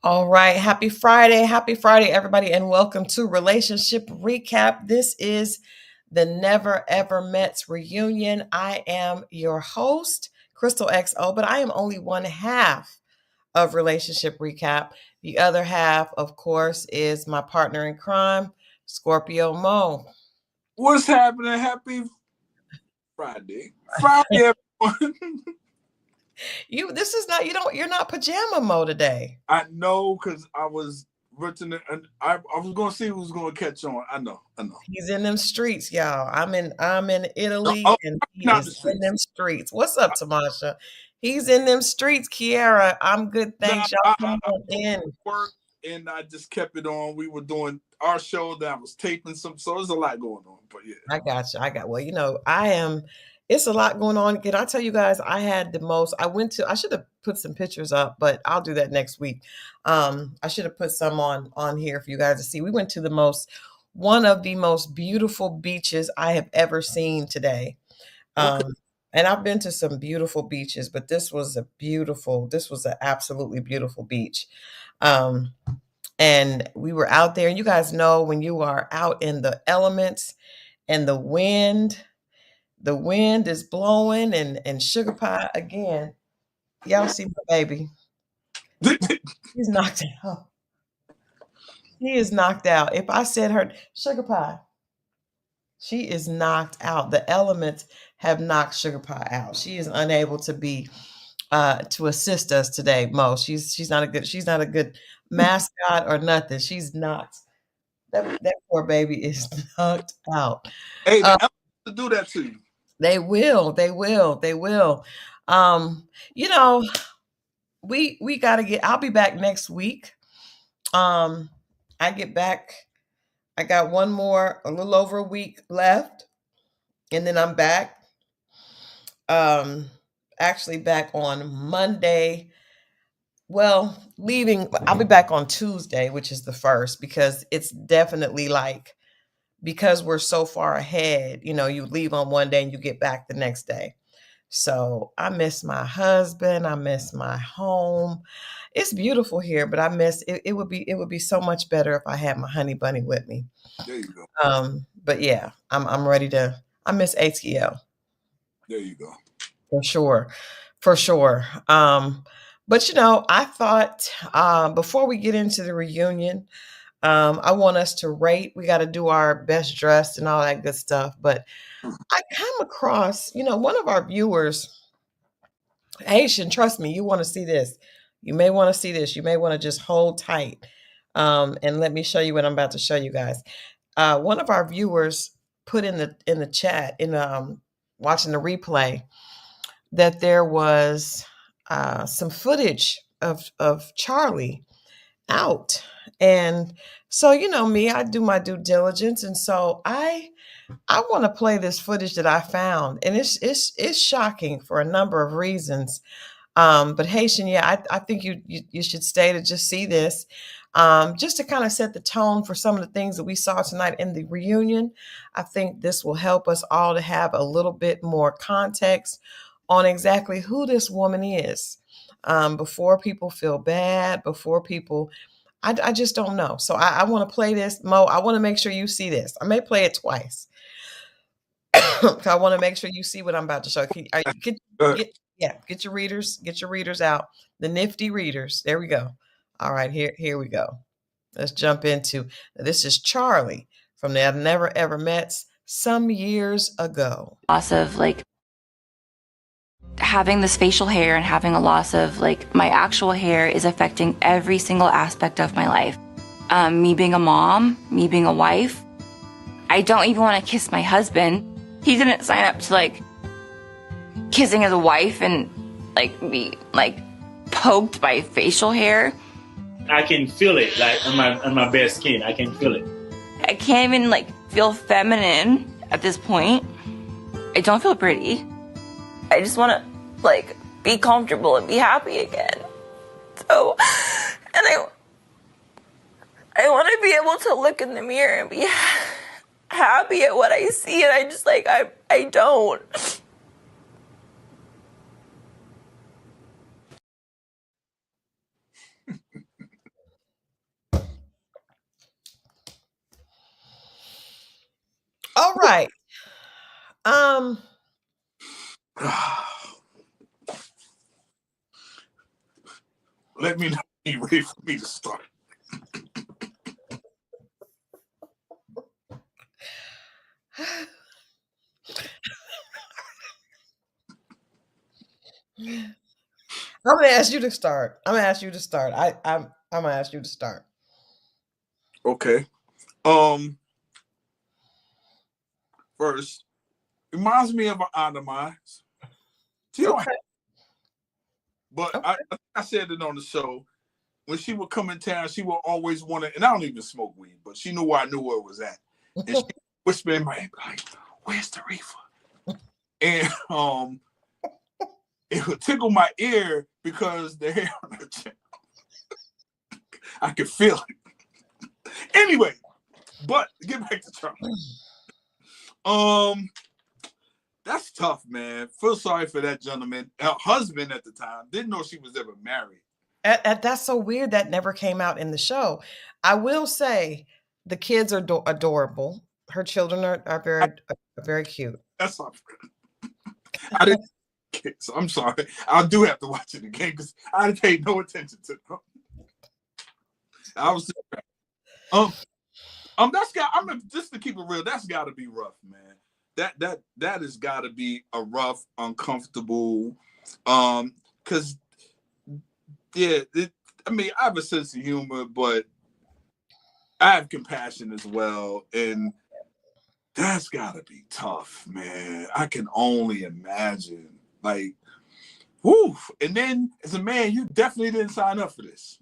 All right. Happy Friday. Happy Friday, everybody, and welcome to Relationship Recap. This is the Never Ever Mets reunion. I am your host, Christal XO, but I am only one half of Relationship Recap. The other half, of course, is my partner in crime, Scorpio Moe. What's happening? Happy Friday. Friday, everyone. You're not pajama Moe today. I know, because I was written and I was gonna see who's gonna catch on. I know. He's in them streets, y'all. I'm in Italy, and he not is the in them streets. What's up, Tamasha? He's in them streets, Kiara. I'm good, thanks. Y'all come on in. Work, and I just kept it on. We were doing our show that I was taping some, so there's a lot going on. But yeah, I got you. Well, it's a lot going on. Can I tell you guys? I should have put some pictures up, but I'll do that next week. I should have put some on here for you guys to see. We went to one of the most beautiful beaches I have ever seen today. Okay. And I've been to some beautiful beaches, but this was an absolutely beautiful beach. And we were out there, and you guys know when you are out in the elements and the wind is blowing, and sugar pie again. Y'all see my baby. He's knocked out. He is knocked out. If I said her sugar pie, she is knocked out. The elements have knocked sugar pie out. She is unable to be to assist us today, Mo. She's not a good mascot or nothing. She's not. That poor baby is knocked out. Hey, the elements to do that to you. They will. We gotta I'll be back next week. I get back. I got a little over a week left, and then I'm back. Actually back on Monday. Well, I'll be back on Tuesday, which is the 1st, because it's definitely because we're so far ahead, you leave on one day and you get back the next day. So I miss my husband. I miss my home. It's beautiful here, but I miss it. It would be so much better if I had my honey bunny with me. There you go. But yeah, I'm ready I miss ATL. There you go. For sure. But I thought before we get into the reunion, I want us to rate. We got to do our best dressed and all that good stuff. But I come across, one of our viewers, Haitian, trust me, you want to see this. You may want to see this. You may want to just hold tight. And let me show you what I'm about to show you guys. One of our viewers put in the chat, watching the replay, that there was some footage of Charlie out. And so, me, I do my due diligence. And so I want to play this footage that I found. And it's shocking for a number of reasons. But Haitian, yeah, I think you should stay to just see this. Just to kind of set the tone for some of the things that we saw tonight in the reunion. I think this will help us all to have a little bit more context on exactly who this woman is, before people feel bad, I just don't know. So I want to play this. Mo, I want to make sure you see this. I may play it twice. I want to make sure you see what I'm about to show. Get your readers out. The nifty readers. There we go. All right, here we go. Let's jump into, this is Charlie from the Never Ever Mets some years ago. Loss of having this facial hair and having a loss of like my actual hair is affecting every single aspect of my life. Me being a mom, me being a wife. I don't even want to kiss my husband. He didn't sign up to like kissing his wife and like be like poked by facial hair. I can feel it like on my bare skin. I can feel it. I can't even like feel feminine at this point. I don't feel pretty. I just want to like be comfortable and be happy again. So, and I want to be able to look in the mirror and be happy at what I see, and I just like I don't. All right. Let me know when you're ready for me to start. I'm gonna ask you to start. I'm gonna ask you to start. I'm gonna ask you to start. Okay. First, reminds me of an aunt of mine. Okay. But Okay. I said it on the show. When she would come in town, she would always want to, and I don't even smoke weed, but she knew where I knew where it was at. And she whisper in my ear, like, "Where's the reefer?" And it would tickle my ear because the hair on her chin. I could feel it. Anyway, but get back to Charlie. That's tough, man. Feel sorry for that gentleman. Her husband at the time didn't know she was ever married. That's so weird. That never came out in the show. I will say the kids are adorable. Her children are very cute. That's not. I didn't. So I'm sorry. I do have to watch it again because I paid no attention to them. I was that's got. I'm just to keep it real. That's got to be rough, man. That has got to be a rough, uncomfortable. Because yeah, I mean, I have a sense of humor, but I have compassion as well, and that's got to be tough, man. I can only imagine, like, whoo. And then as a man, you definitely didn't sign up for this.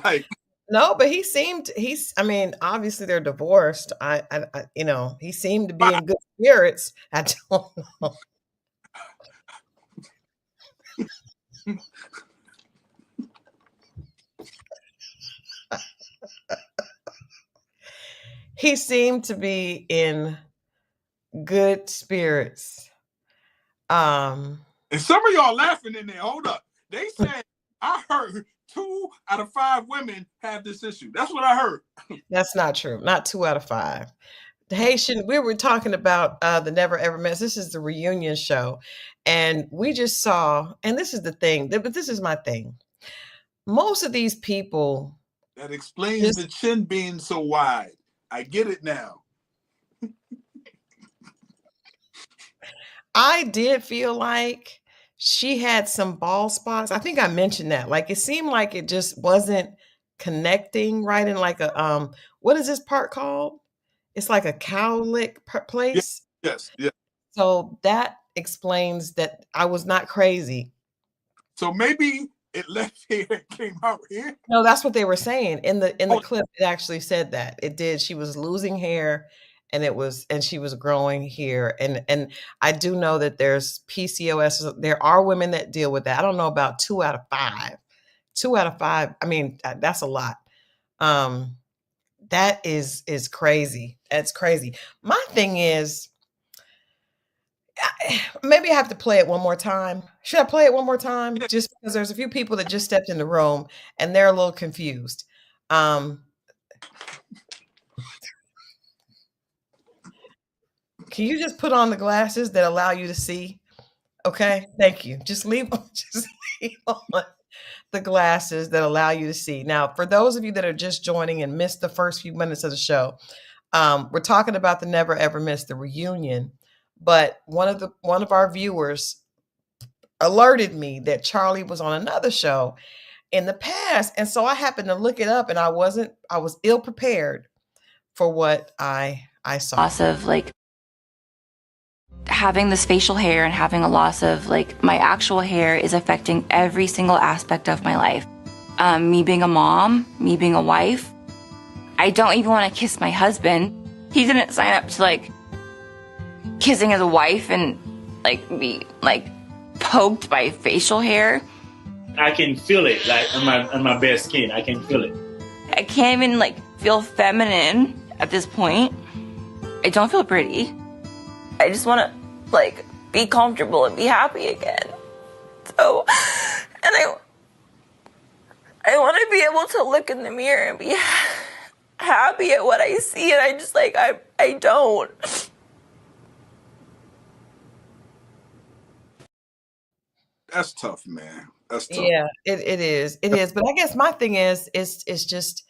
Like. No, but I mean, obviously they're divorced. I you know, he seemed to be in good spirits. I don't know. He seemed to be in good spirits. And some of y'all laughing in there. Hold up. They said I heard 2 out of 5 women have this issue. That's what I heard. That's not true. Not 2 out of 5. The Haitian, we were talking about the Never Ever Miss. This is the reunion show. And we just saw, and this is the thing, but this is my thing. Most of these people. That explains the chin being so wide. I get it now. I did feel like she had some bald spots. I think I mentioned that. Like it seemed like it just wasn't connecting right in like a what is this part called? It's like a cowlick place. Yes. So that explains that I was not crazy. So maybe it left here and came out here. No, that's what they were saying in the clip. It actually said that it did. She was losing hair, and she was growing here. And I do know that there's PCOS. There are women that deal with that. I don't know about 2 out of 5. 2 out of 5. I mean, that's a lot. That is crazy. That's crazy. My thing is, maybe I have to play it one more time. Should I play it one more time? Just because there's a few people that just stepped in the room and they're a little confused. Can you just put on the glasses that allow you to see? Okay, thank you. Just leave on the glasses that allow you to see. Now, for those of you that are just joining and missed the first few minutes of the show, we're talking about the Never Ever Miss, the reunion. but one of our viewers alerted me that Charlie was on another show in the past, and so I happened to look it up, and I was ill prepared for what I saw. Loss of like having this facial hair and having a loss of like my actual hair is affecting every single aspect of my life. Me being a mom, me being a wife. I don't even want to kiss my husband. He didn't sign up to like kissing his wife and like be like poked by facial hair. I can feel it, like on my bare skin. I can feel it. I can't even like feel feminine at this point. I don't feel pretty. I just want to like be comfortable and be happy again. So, and I want to be able to look in the mirror and be happy at what I see, and I just like I don't. That's tough, man. That's tough. Yeah, it is. It is. But I guess my thing is just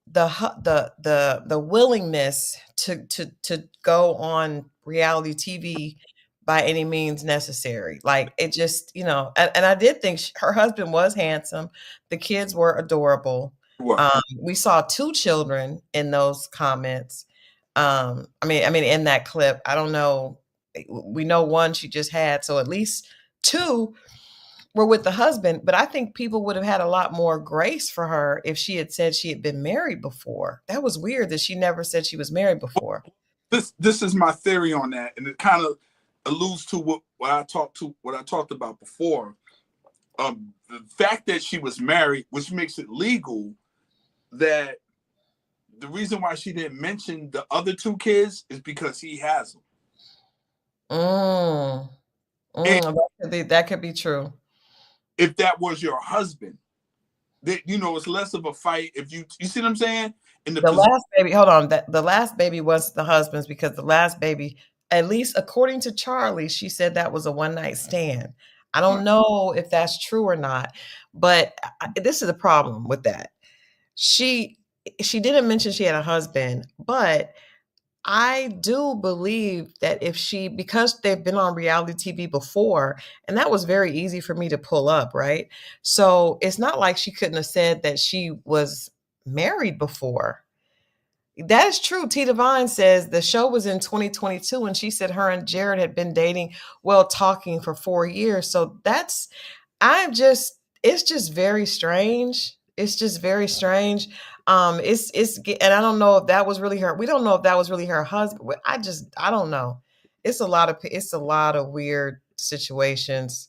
the willingness to go on reality TV by any means necessary. Like it just, and I did think her husband was handsome. The kids were adorable. What? We saw two children in those comments. I mean, in that clip, I don't know. We know one she just had, so at least two were with the husband, but I think people would have had a lot more grace for her if she had said she had been married before. That was weird that she never said she was married before. This is my theory on that, and it kind of alludes to what I talked about before. The fact that she was married, which makes it legal, that the reason why she didn't mention the other two kids is because he has them. That could be true. If that was your husband, that it's less of a fight. If you see what I'm saying? The last baby, hold on, the last baby was the husband's, because the last baby, at least according to Charlie, she said that was a one night stand. I don't know if that's true or not, but this is the problem with that. She didn't mention she had a husband, but I do believe that because they've been on reality TV before, and that was very easy for me to pull up, right? So it's not like she couldn't have said that she was married before. That is true. T Divine says the show was in 2022, and she said her and Jared had been dating, talking for 4 years. So it's just very strange. It's just very strange. And I don't know if that was really her. We don't know if that was really her husband. I don't know. It's a lot of weird situations.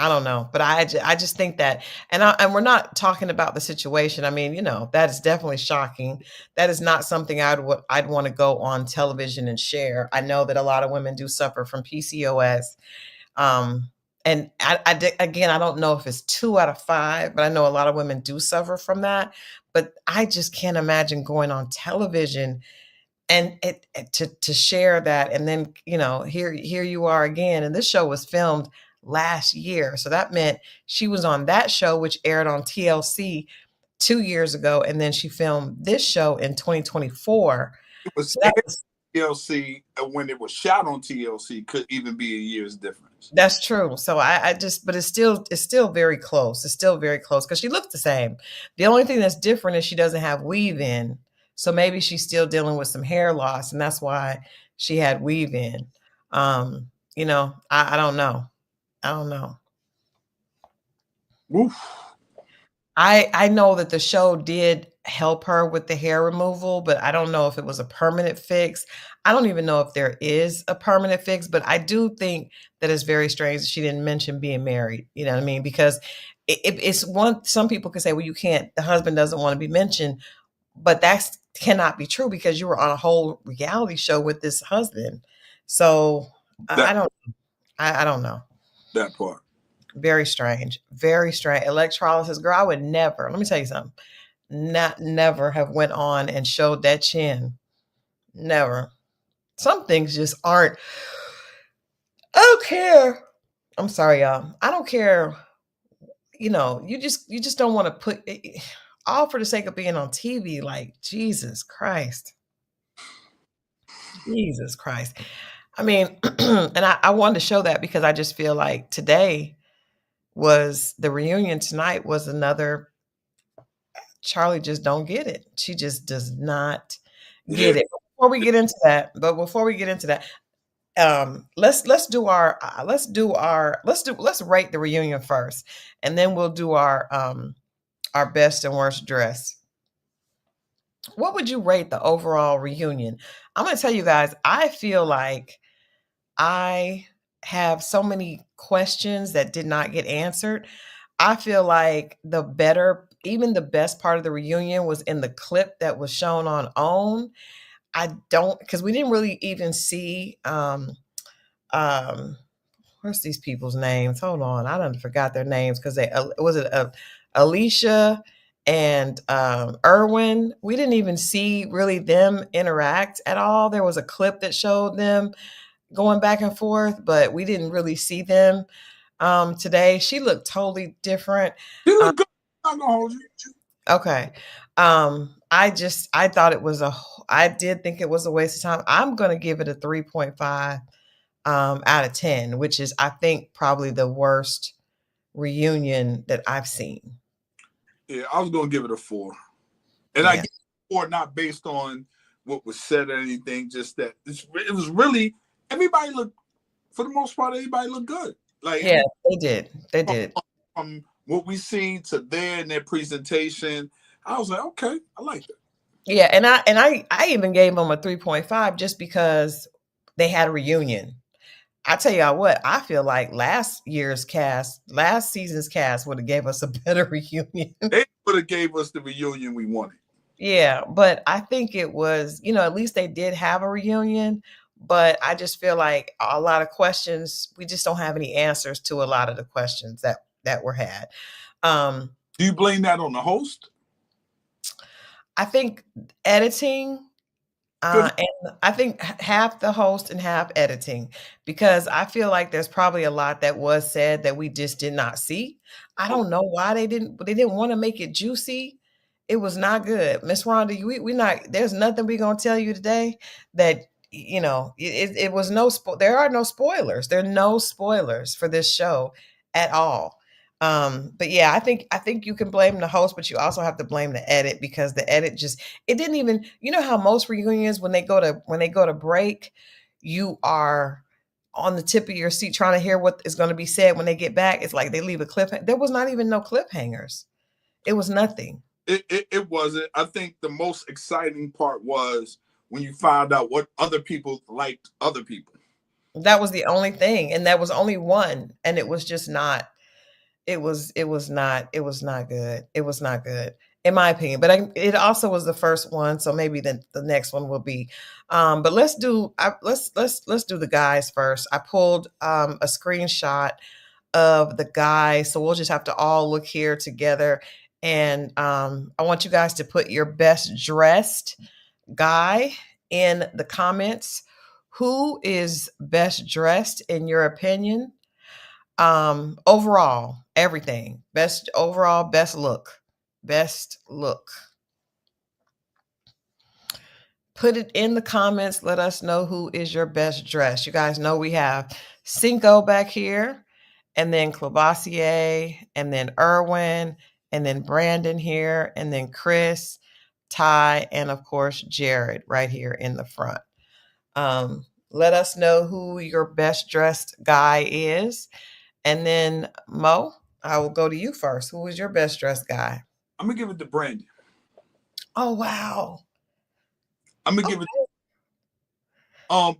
I don't know, but I just think that, and we're not talking about the situation. I mean, that is definitely shocking. That is not something I'd want to go on television and share. I know that a lot of women do suffer from PCOS. And again, I don't know if it's 2 out of 5, but I know a lot of women do suffer from that. But I just can't imagine going on television and to share that, and then here you are again. And this show was filmed last year, so that meant she was on that show, which aired on TLC 2 years ago, and then she filmed this show in 2024. It was So that was TLC, when it was shot on TLC, could even be a year's difference. That's true. So but it's still very close. It's still very close because she looks the same. The only thing that's different is she doesn't have weave in. So maybe she's still dealing with some hair loss, and that's why she had weave in. I don't know. I don't know. Oof. I know that the show did help her with the hair removal, but I don't know if it was a permanent fix. I don't even know if there is a permanent fix, but I do think that it's very strange that she didn't mention being married. You know what I mean? Because it's some people could say, well, you can't, the husband doesn't want to be mentioned, but that cannot be true because you were on a whole reality show with this husband. So I don't know. That part. Very strange. Very strange. Electrolysis, girl, I would never, let me tell you something, never have went on and showed that chin. Never. Some things just aren't. I don't care. I'm sorry, y'all. I don't care. You just don't want to put all for the sake of being on TV. Like, Jesus Christ. Jesus Christ. I mean, and I wanted to show that because I just feel like today was the reunion tonight was another Charlie just don't get it. She just does not Yeah, get it. Before we get into that, let's rate the reunion first, and then we'll do our best and worst dress. What would you rate the overall reunion? I'm gonna tell you guys, I feel like I have so many questions that did not get answered. I feel like even the best part of the reunion was in the clip that was shown on OWN. I don't, because we didn't really even see um what's these people's names? Hold on, I done forgot their names because they was it Alicia and Irwin. We didn't even see really them interact at all. There was a clip that showed them going back and forth, but we didn't really see them today. She looked totally different. you Uh, look good. I'm not gonna hold you. okay. I did think it was a waste of time. I'm going to give it a 3.5 out of 10, which is, I think, probably the worst reunion that I've seen. Yeah, I was gonna give it a 4, and I Yeah. give it 4 not based on what was said or anything, just that it was really everybody looked, for the most part, everybody looked good. Like Yeah, they did. They from, did. from what we seen to their presentation, I was like, okay, I like that. Yeah, and I even gave them a 3.5 just because they had a reunion. I tell y'all what, I feel like last season's cast would have gave us a better reunion. They would have gave us the reunion we wanted. Yeah, but I think it was, at least they did have a reunion, but I just feel like a lot of questions, we just don't have any answers to a lot of the questions that were had. Um, Do you blame that on the host? I think editing, and I think half the host and half editing, because I feel like there's probably a lot that was said that we just did not see. I don't know why they didn't want to make it juicy. It was not good. Miss Rhonda, we not, there's nothing we're gonna tell you today that it was there are no spoilers. There are no spoilers for this show at all. But yeah, I think you can blame the host, but you also have to blame the edit because the edit just, it didn't even, how most reunions, when they go to break, you are on the tip of your seat trying to hear what is going to be said when they get back. It's like they leave a cliff. There was not even no cliffhangers. It was nothing. It wasn't. I think the most exciting part was when you found out what other people liked other people. That was the only thing, and that was only one, and it was just not. It was not good. It was not good, in my opinion. But it also was the first one, so maybe the next one will be. But let's do the guys first. I pulled a screenshot of the guys, so we'll just have to all look here together. And I want you guys to put your best dressed guy in the comments. Who is best dressed in your opinion? Overall, everything. Best overall, best look. Best look. Put it in the comments. Let us know who is your best dress. You guys know we have Cinco back here, and then Clavassier, and then Irwin, and then Brandon here, and then Chris, Ty, and of course Jared right here in the front. Let us know who your best dressed guy is. And then Mo, I will go to you first. Who is your best dressed guy? I'm gonna give it to Brandon. Oh wow. I'm gonna give it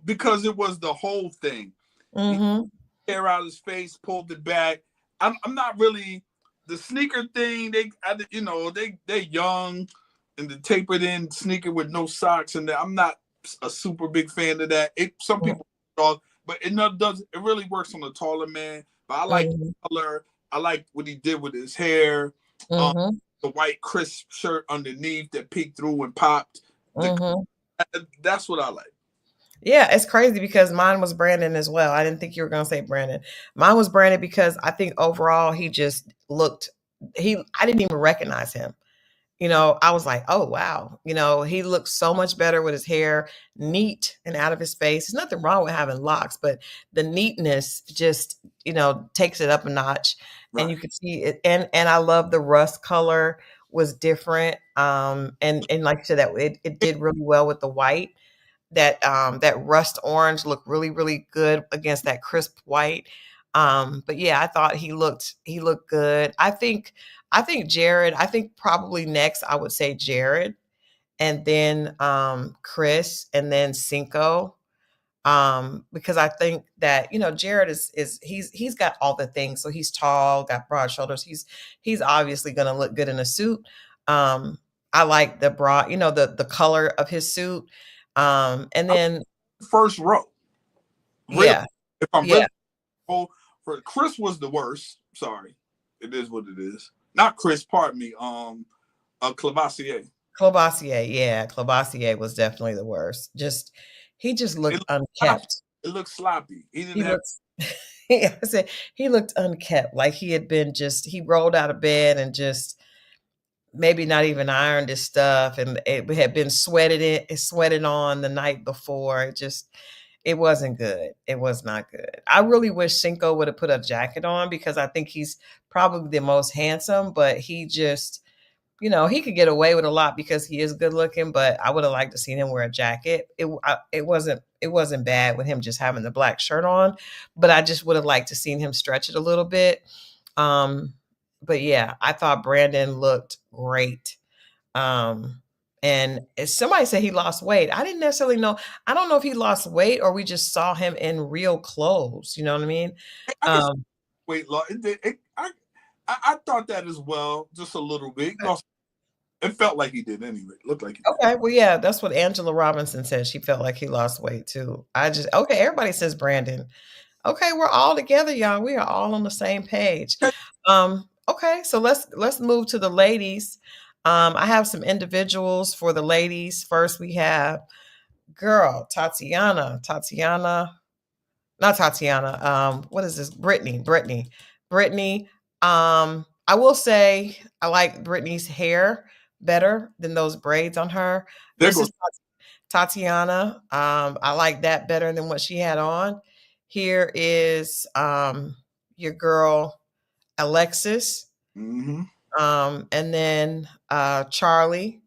because it was the whole thing. Mm-hmm. Hair out his face, pulled it back. I'm not really the sneaker thing. They're young, and the tapered in sneaker with no socks, and I'm not a super big fan of that. Some people, but it does. It really works on a taller man. But I like the color. I like what he did with his hair. Mm-hmm. The white crisp shirt underneath that peeked through and popped. That's what I like. Yeah, it's crazy because mine was Brandon as well. I didn't think you were going to say Brandon. Mine was Brandon because I think overall he just looked, I didn't even recognize him. I was like, oh wow, he looks so much better with his hair neat and out of his face. There's nothing wrong with having locks, but the neatness just, takes it up a notch. And you Right. could see it, and I love the rust color was different. And like you said, that it did really well with the white. That rust orange looked really, really good against that crisp white. But yeah, I thought he looked good. I think Jared, I think probably next I would say Jared, and then Chris, and then Cinco. Because I think that, Jared is he's got all the things. So he's tall, got broad shoulders. He's obviously gonna look good in a suit. I like the broad, the color of his suit. And I then first row. Really, yeah, if I'm yeah, really for Chris was the worst. Sorry, it is what it is. Not Chris, pardon me. Clavassier. Clavassier, yeah, Clavassier was definitely the worst. He just It looked looked sloppy. unkept. It looked sloppy. He He didn't have. looks yeah, I said he looked unkept, like he had been he rolled out of bed and just maybe not even ironed his stuff, and it had been sweated on the night before. It wasn't good. It was not good. I really wish Cinco would have put a jacket on because I think he's probably the most handsome, but he just, he could get away with a lot because he is good looking, but I would have liked to seen him wear a jacket. It wasn't bad with him just having the black shirt on, but I just would have liked to seen him stretch it a little bit. Um, but yeah, I thought Brandon looked great. And if somebody said he lost weight. I didn't necessarily know. I don't know if he lost weight or we just saw him in real clothes. You know what I mean? I guess Um, weight loss. I thought that as well, just a little bit. It felt like he did anyway. It looked like he did. okay, well, yeah, that's what Angela Robinson said. She felt like he lost weight too. Okay, everybody says Brandon. Okay, we're all together, y'all. We are all on the same page. Okay. Okay, so let's move to the ladies. I have some individuals for the ladies. First, we have girl Tatiana, not Tatiana. What is this? Brittany. I will say I like Brittany's hair better than those braids on her. There This goes. is Tatiana. I like that better than what she had on. Here is your girl Alexis, Mm-hmm. and then Charlie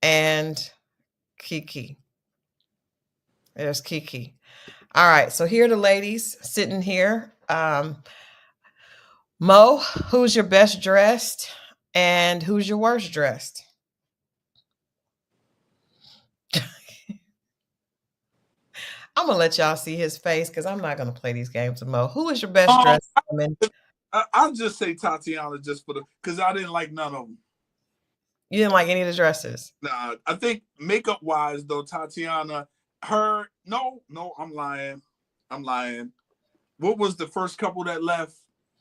and Kiki. There's Kiki. All right, so here are the ladies sitting here. Mo, who's your best dressed and who's your worst dressed? I'm gonna let y'all see his face because I'm not gonna play these games with Mo. Who is your best Um, dressed woman? I'll just say Tatiana just for because I didn't like none of them. You didn't like any of the dresses. Nah, I think makeup wise though, Tatiana, no, I'm lying. I'm lying. What was the first couple that left?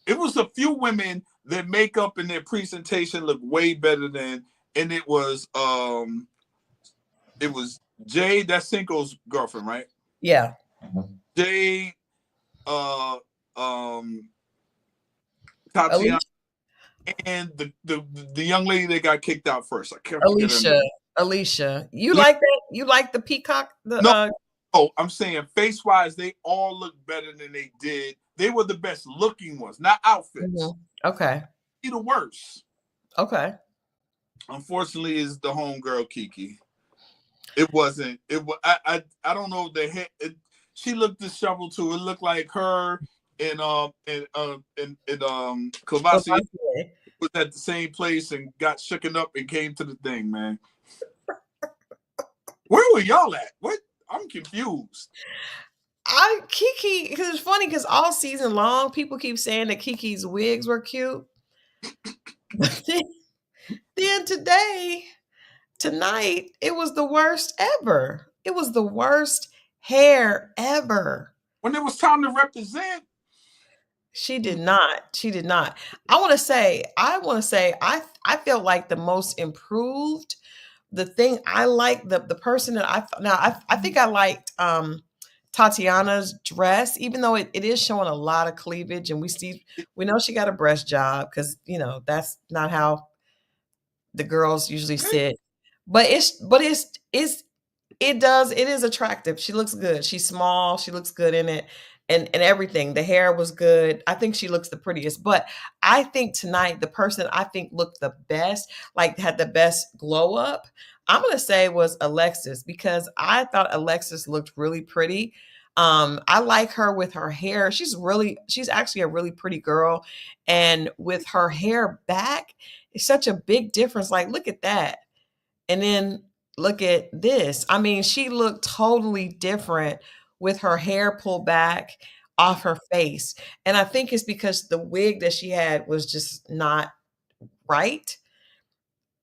It was a few women that makeup and their presentation looked way better than, and it was Jade, that's Cinco's girlfriend, right? Yeah. Jade, uh, Tatiana, Alicia. and the young lady that got kicked out first. I can't forget her name. Alicia. You like that? You like the peacock? No, oh, I'm saying face wise, they all look better than they did. They were the best looking ones, not outfits. Mm-hmm. Okay. The worst. Okay. Unfortunately, is the homegirl Kiki. It wasn't. It was. I don't know. She looked disheveled too. It looked like her and Kavasi was at the same place and got shooken up and came to the thing, man. Where were y'all at? What? I'm confused. Kiki, because it's funny because all season long people keep saying that Kiki's wigs were cute. Then tonight, it was the worst ever. It was the worst hair ever. When it was time to represent, She did not. She did not. I want to say, I felt like the most improved. The thing I like, the person that I think I liked Tatiana's dress, even though it is showing a lot of cleavage, and we know she got a breast job because that's not how the girls usually sit. But it is attractive. She looks good. She's small. She looks good in it. And everything. The hair was good. I think she looks the prettiest. But I think tonight, the person I think looked the best, like had the best glow up, I'm gonna say was Alexis, because I thought Alexis looked really pretty. I like her with her hair. She's actually a really pretty girl. And with her hair back, it's such a big difference. Like, look at that. And then look at this. I mean, she looked totally different with her hair pulled back off her face. And I think it's because the wig that she had was just not right.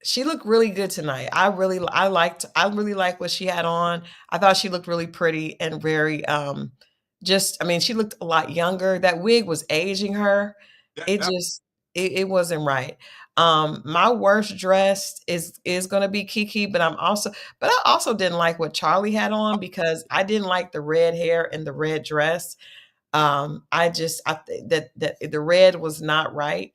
She looked really good tonight. I really liked what she had on. I thought she looked really pretty and very just I mean, she looked a lot younger. That wig was aging her. That, It that, just it wasn't right. My worst dressed is gonna be Kiki, but I also didn't like what Charlie had on because I didn't like the red hair and the red dress. That the red was not right.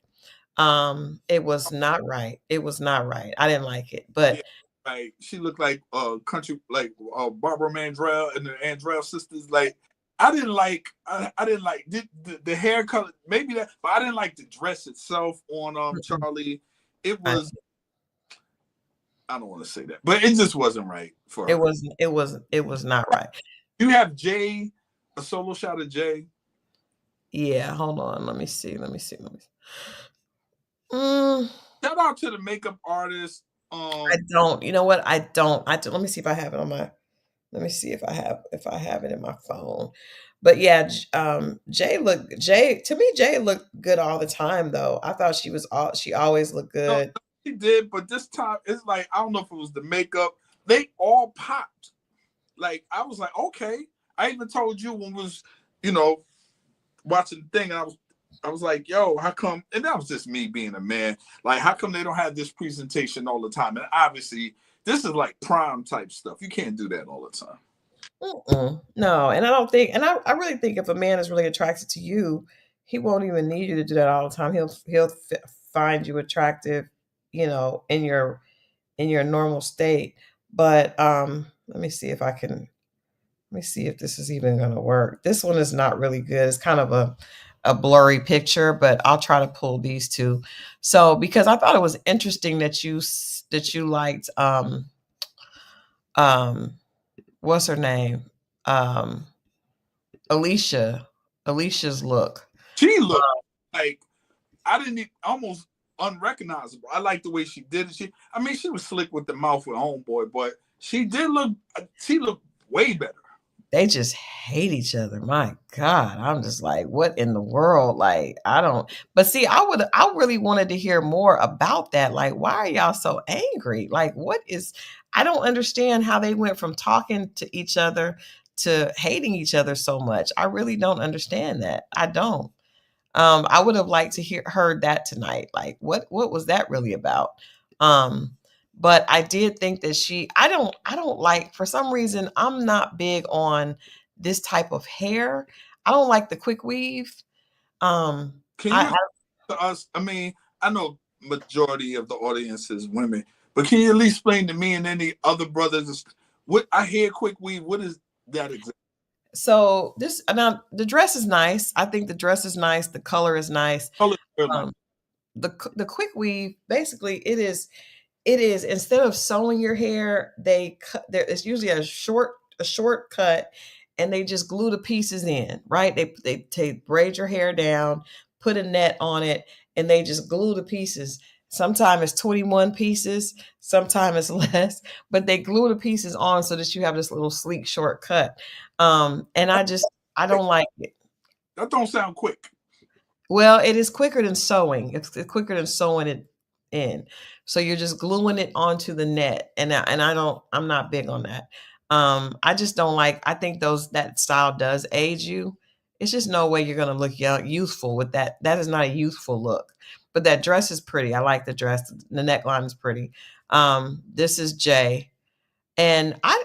It was not right. It was not right. I didn't like it. yeah, But like she looked like country, like Barbara Mandrell and the Andrell sisters. Like I didn't like the hair color, maybe that, but I didn't like the dress itself on mm-mm, Charlie. It I, was, I don't want to say that, but it just wasn't right for her. it was not right. You have Jay, a solo shot of Jay. Yeah, hold on. Let me see. Let me see. Let me see. Mm, Shout out to the makeup artist. I don't. You know what? I don't. Let me see if I have it on my. Let me see if I have it in my phone. But yeah, Jay to me Jay looked good all the time though. I thought she always looked No, good. he did, but this time it's like I don't know if it was the makeup. They all popped. Like I was like, okay. I even told you when we was, you know, watching the thing, and I was like, yo, how come? And that was just me being a man. Like, how come they don't have this presentation all the time? And obviously, this is like prime type stuff. You can't do that all the time. Mm-mm. No, and I don't think, and I really think if a man is really attracted to you, he won't even need you to do that all the time. Find you attractive, in your normal state. But let me see if I can. Let me see if this is even going to work. This one is not really good. It's kind of a blurry picture, but I'll try to pull these two. So because I thought it was interesting that you liked um what's her name? Um Alicia. Alicia's look. She looked like I didn't even, almost unrecognizable. I like the way she did it. I mean, she was slick with the mouth with Homeboy, but she did look. She looked way better. They just hate each other. My God. I'm just like, what in the world? Like, I don't, but see, I really wanted to hear more about that. Like, why are y'all so angry? Like, I don't understand how they went from talking to each other to hating each other so much. I really don't understand that. I don't. I would have liked to heard that tonight. Like, what was that really about? Um, but I did think that I don't like, for some reason, I'm not big on this type of hair. I don't like the quick weave. Can I you to us? I mean, I know majority of the audience is women, but can you at least explain to me and any other brothers what I hear quick weave? What is that exactly? So this now the dress is nice. I think the dress is nice. The color is nice. Color real nice. Um, the quick weave, basically, it is instead of sewing your hair, they cut there. It's usually a short cut, and they just glue the pieces in. Right? They braid your hair down, put a net on it, and they just glue the pieces. Sometimes it's 21 pieces, sometimes it's less, but they glue the pieces on so that you have this little sleek short cut. And I Quick. don't like it. That don't sound quick. Well, it is quicker than sewing. It's quicker than sewing it in. So you're just gluing it onto the net, and I'm not big on that. I just don't like. I think that style does age you. It's just no way you're gonna look young, youthful with that. That is not a youthful look. But that dress is pretty. I like the dress. The neckline is pretty. This is Jay. And I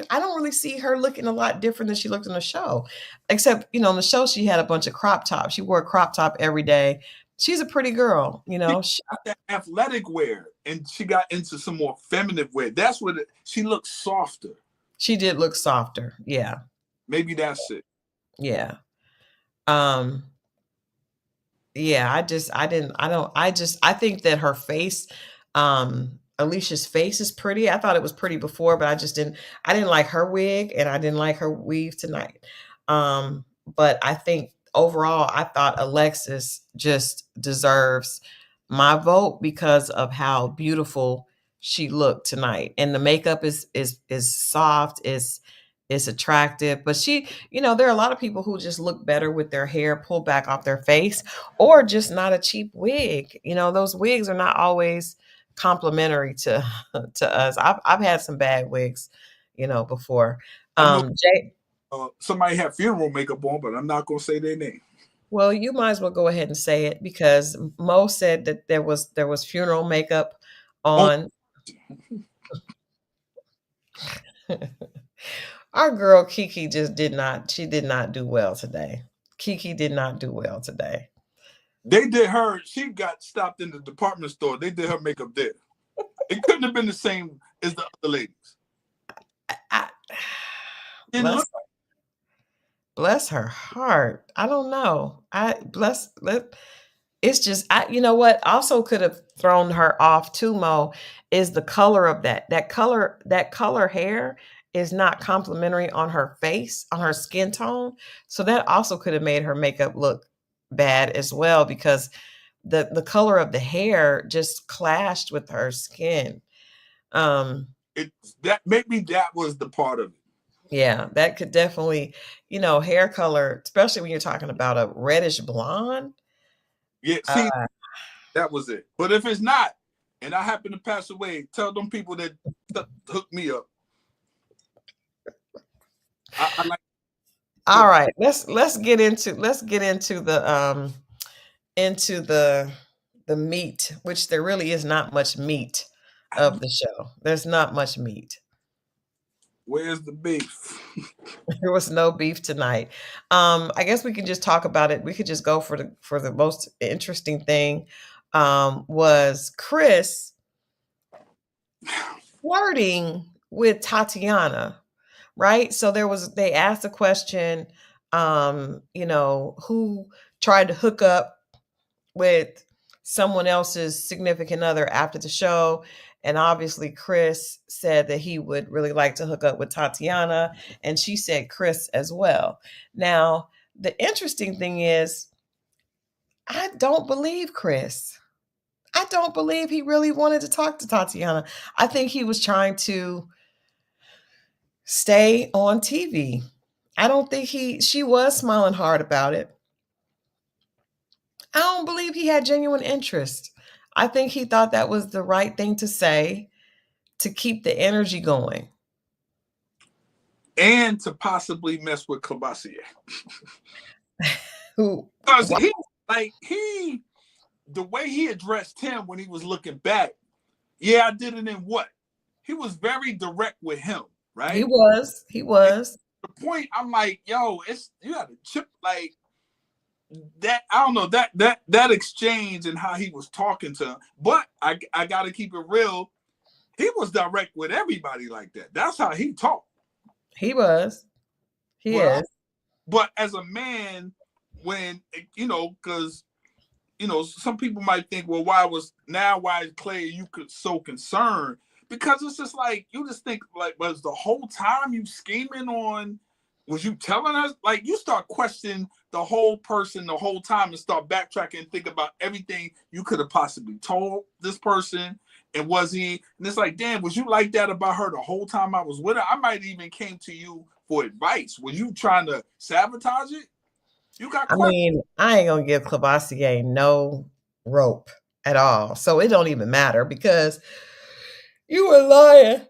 don't really see her looking a lot different than she looked in the show, except, on the show, she had a bunch of crop tops. She wore a crop top every day. she's a pretty girl, you She know. got that athletic wear, and she got into some more feminine wear. That's what she looks softer. She did look softer. Yeah. Maybe that's it. Yeah. Um, yeah, I think that her face, Alicia's face is pretty. I thought it was pretty before, but I didn't like her wig and I didn't like her weave tonight. But I think overall I thought Alexis just deserves my vote because of how beautiful she looked tonight. And the makeup is soft, is attractive, but there are a lot of people who just look better with their hair pulled back off their face or just not a cheap wig. Those wigs are not always complimentary to to us. I've had some bad wigs, before. I know Jay, somebody had funeral makeup on, but I'm not gonna say their name. well, you might as well go ahead and say it because Mo said that there was funeral makeup Oh, on. Our girl Kiki she did not do well today. Kiki did not do well today. they did her. She got stopped in the department store. They did her makeup there. It couldn't have been the same as the other ladies. I, Didn't bless look bless her heart. I don't know. It's just you know what also could have thrown her off too, Mo, is the color of that color hair is not complimentary on her face, on her skin tone. So that also could have made her makeup look bad as well because the color of the hair just clashed with her skin. Um it. That maybe that was the part of it. yeah, that could definitely, hair color, especially when you're talking about a reddish blonde. Yeah, uh, see, that was it. But if it's not, and I happen to pass away, tell them people that hooked me up. I like. All right, let's get into the meat, which there really is not much meat of the show. There's not much meat. Where's the beef? There was no beef tonight. I guess we can just talk about it. We could just go for the most interesting thing. Was Chris flirting with Tatiana, right? So they asked a question, who tried to hook up with someone else's significant other after the show. And obviously, Chris said that he would really like to hook up with Tatiana. And she said Chris as well. Now, the interesting thing is, I don't believe Chris. I don't believe he really wanted to talk to Tatiana. I think he was trying to stay on TV. I don't think she was smiling hard about it. I don't believe he had genuine interest. I think he thought that was the right thing to say to keep the energy going. And to possibly mess with Clabassier. Who? Because the way he addressed him when he was looking back, yeah, I did it in what? He was very direct with him, right? He was. At the point, I'm like, yo, you had a chip like that. I don't know that exchange and how he was talking to him. But I got to keep it real. He was direct with everybody like that. That's how he talked. He was. He is. But as a man, when because some people might think, well, why is Clay you so concerned? Because it's just like you just think like, was the whole time you scheming on? Was you telling us? Like you start questioning the whole person the whole time and start backtracking and think about everything you could have possibly told this person. And was he? And it's like, damn, was you like that about her the whole time I was with her? I might even came to you for advice. Was you trying to sabotage it? You got questions. I mean, I ain't gonna give Clabassier no rope at all. So it don't even matter because you were lying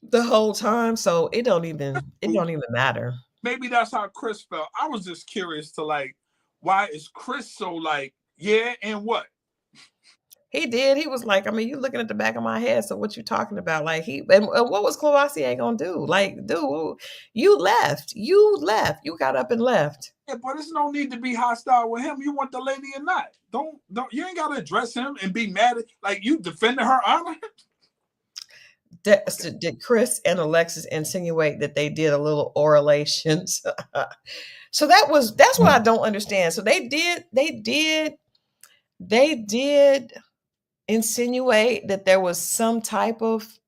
the whole time. So it don't even matter. Maybe that's how Chris felt. I was just curious to like, why is Chris so like, yeah, and what? He did. He was like, I mean, you looking at the back of my head. So what you talking about? Like and what was Clabassier gonna do? Like, dude, you left. You got up and left. Yeah, but there's no need to be hostile with him. You want the lady or not? Don't. You ain't gotta address him and be mad at like you defending her honor. Did Chris and Alexis insinuate that they did a little oralations? So that's what I don't understand. So they did insinuate that there was some type of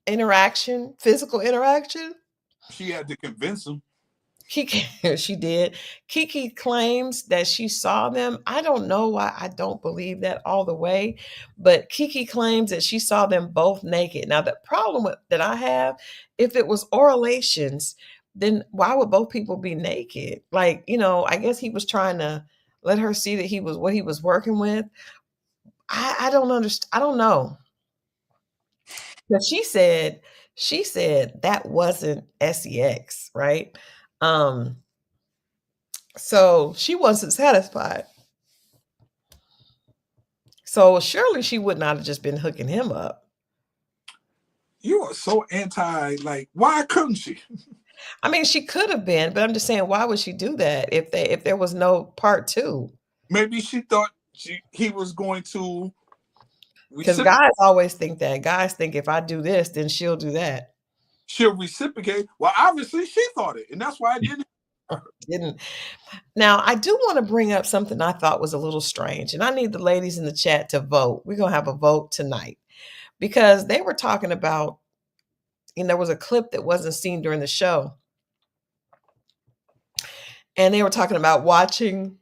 interaction, physical interaction. She had to convince him. She did. Kiki claims that she saw them. I don't know why I don't believe that all the way, but Kiki claims that she saw them both naked. Now, the problem that I have, if it was oralations, then why would both people be naked? Like, I guess he was trying to let her see that he was what he was working with. I don't understand. I don't know. But she said that wasn't sex, right? Um, so she wasn't satisfied. So surely she would not have just been hooking him up. You are so anti. Like, why couldn't she? I mean, she could have been, but I'm just saying, why would she do that if there was no part two? Maybe she thought he was going to. Because guys always think that. Guys think if I do this, then she'll do that. She'll reciprocate. Well, obviously she thought it, and that's why I didn't. Now, I do want to bring up something I thought was a little strange, and I need the ladies in the chat to vote. We're going to have a vote tonight because they were talking about, there was a clip that wasn't seen during the show, and they were talking about watching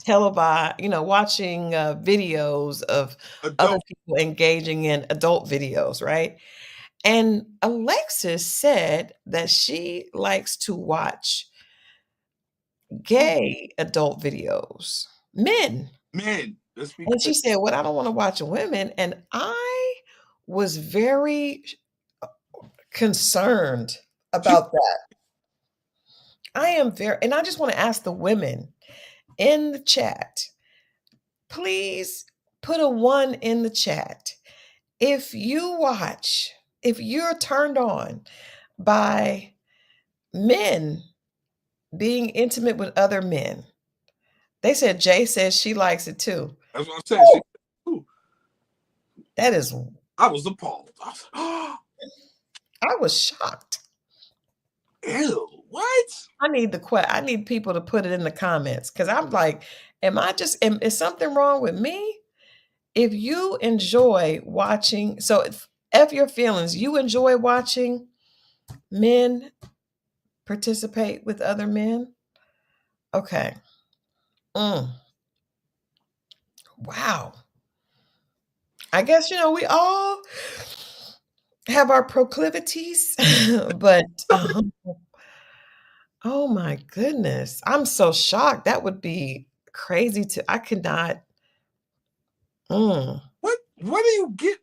televised, watching videos of other people engaging in adult videos, right? And Alexis said that she likes to watch gay adult videos, men. And she said, "Well, I don't want to watch women." And I was very concerned about that. And I just want to ask the women in the chat, please put a 1 in the chat. If you're turned on by men being intimate with other men. They said Jay says she likes it too. That's what I'm saying. That is. I was appalled. I was shocked. Ew, what? I need people to put it in the comments because I'm like, is something wrong with me? If you enjoy watching, so F your feelings, you enjoy watching men participate with other men? Okay. Wow. I guess, we all have our proclivities, but oh my goodness. I'm so shocked. That would be crazy I could not. What do you get?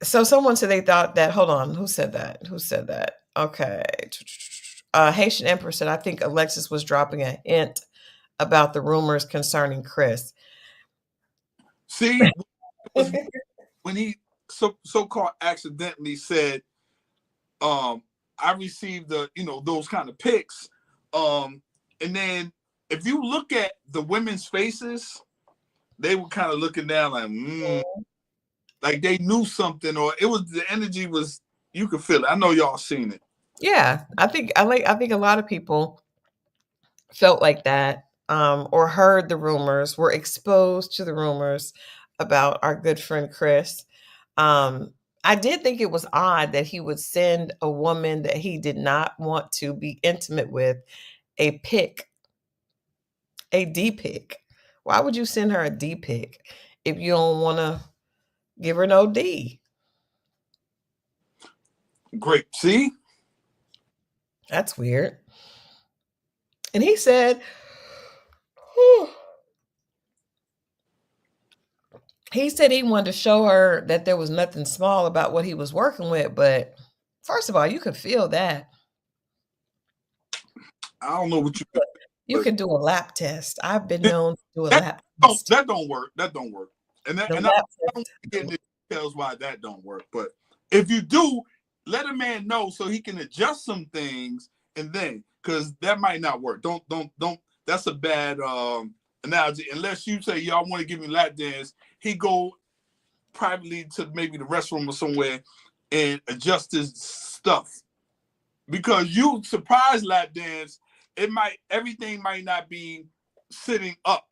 So someone said they thought that, hold on, who said that? Okay. Haitian Empress said, I think Alexis was dropping a hint about the rumors concerning Chris. See, when he so-called accidentally said, I received those kind of pics. And then if you look at the women's faces, they were kind of looking down like, like they knew something, or the energy was, you could feel it. I know y'all seen it. Yeah, I think a lot of people felt like that, or heard the rumors, were exposed to the rumors about our good friend Chris. I did think it was odd that he would send a woman that he did not want to be intimate with a pic, a D pic. Why would you send her a D pic if you don't want to give her no D? Great. See? That's weird. And he said, he wanted to show her that there was nothing small about what he was working with. But first of all, you could feel that. I don't know what you can do a lap test. I've been known to do a lap test. That don't work. And I don't get into details why that don't work. But if you do, let a man know so he can adjust some things, and then because that might not work. Don't. That's a bad analogy. Unless you say y'all want to give me lap dance, he go privately to maybe the restroom or somewhere and adjust his stuff. Because you surprise lap dance, everything might not be sitting up.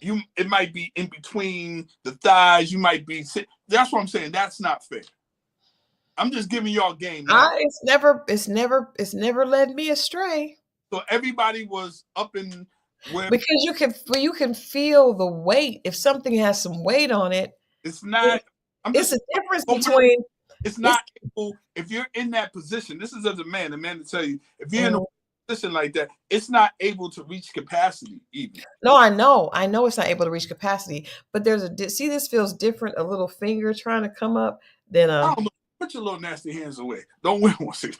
It might be in between the thighs. You might be that's what I'm saying. That's not fair. I'm just giving y'all game now. It's never led me astray. So everybody was up in where, because you can feel the weight. If something has some weight on it, it's not. It's a difference between. It's not able, if you're in that position. This is as a man to tell you, if you're in a position like that, it's not able to reach capacity even. No, I know it's not able to reach capacity, but see, this feels different. A little finger trying to come up than I don't know. Put your little nasty hands away. Don't want to see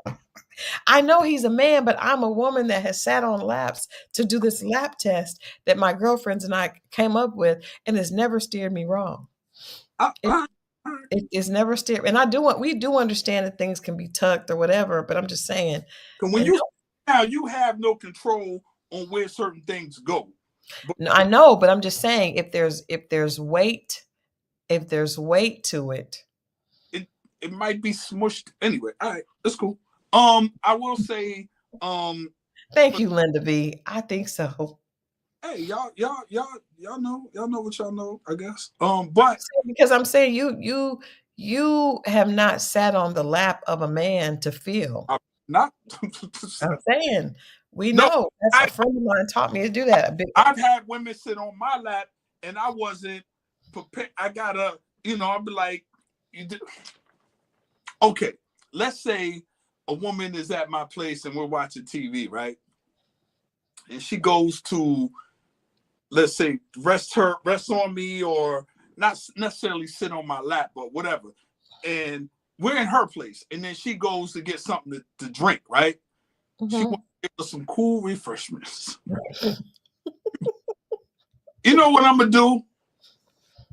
that. I know he's a man, but I'm a woman that has sat on laps to do this lap test that my girlfriends and I came up with, and it's never steered me wrong. It's never steered, and we do understand that things can be tucked or whatever, but I'm just saying. When you have no control on where certain things go. No, I know, but I'm just saying if there's weight to it, it might be smushed anyway. All right, that's cool. I will say, thank you, Linda B. I think so. Hey, y'all know what y'all know, I guess. But because I'm saying you have not sat on the lap of a man to feel. I'm saying we know. That's a friend of mine taught me to do that. I've had women sit on my lap and I wasn't prepared. I gotta, I'll be like, okay, let's say a woman is at my place and we're watching TV, right? And she goes to, let's say, rest on me, or not necessarily sit on my lap, but whatever. And we're in her place. And then she goes to get something to drink, right? Mm-hmm. She wants to give us some cool refreshments. You know what I'm going to do?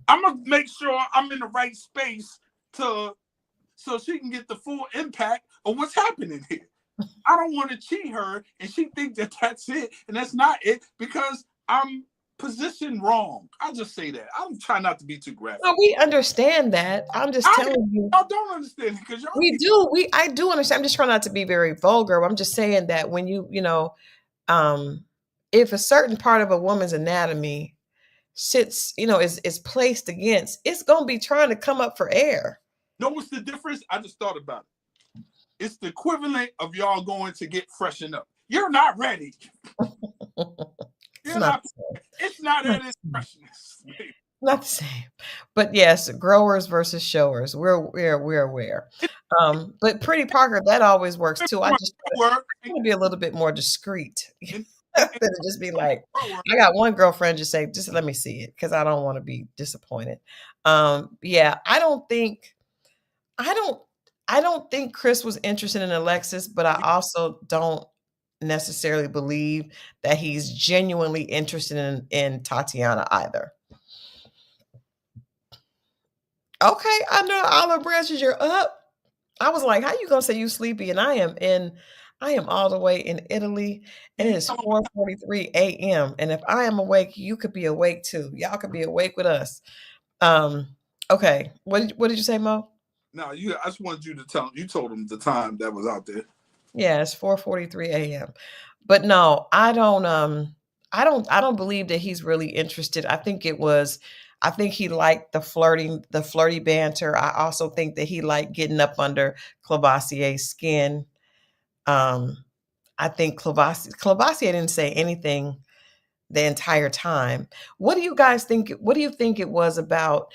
I'm going to make sure I'm in the right space so she can get the full impact of what's happening here. I don't want to cheat her and she thinks that that's it, and that's not it, because I'm positioned wrong. I'll just say that. I'm trying not to be too graphic. No, we understand that. I'm just telling you. Y'all don't understand because y'all. I do understand. I'm just trying not to be very vulgar. I'm just saying that when if a certain part of a woman's anatomy sits, is placed against, it's gonna be trying to come up for air. Know what's the difference? I just thought about it. It's the equivalent of y'all going to get freshened up. You're not ready. It's not at its freshness. Not the same. But yes, growers versus showers. We're aware. But Pretty Parker, that always works too. I just want to be a little bit more discreet. Just be like, I got one girlfriend just say, just let me see it, because I don't want to be disappointed. Yeah, I don't think Chris was interested in Alexis, but I also don't necessarily believe that he's genuinely interested in Tatiana either. Okay, I know Olive Branches, you're up. I was like, how you gonna say you sleepy? And I am all the way in Italy, and it is 4:43 a.m. And if I am awake, you could be awake too. Y'all could be awake with us. Okay. What did you say, Mo? No, I just wanted you to you told them the time that was out there. Yeah, it's 4:43 a.m. But no, I don't believe that he's really interested. I think he liked the flirty banter. I also think that he liked getting up under Clavassier's skin. I think Clavassier didn't say anything the entire time. What do you guys think? What do you think it was about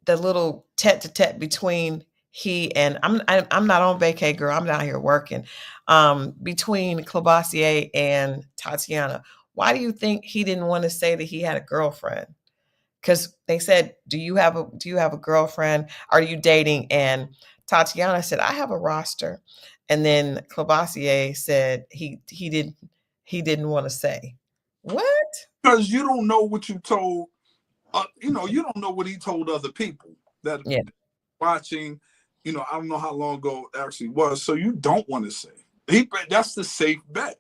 the little tete-a-tete between he and I'm not on vacay, girl. I'm down here working. Between Clavassier and Tatiana, why do you think he didn't want to say that he had a girlfriend? Because they said, "Do you have a girlfriend? Are you dating?" And Tatiana said, "I have a roster." And then Clavassier said he didn't want to say. What? Because you don't know what you told. You don't know what he told other people that watching. I don't know how long ago it actually was. So you don't want to say. That's the safe bet.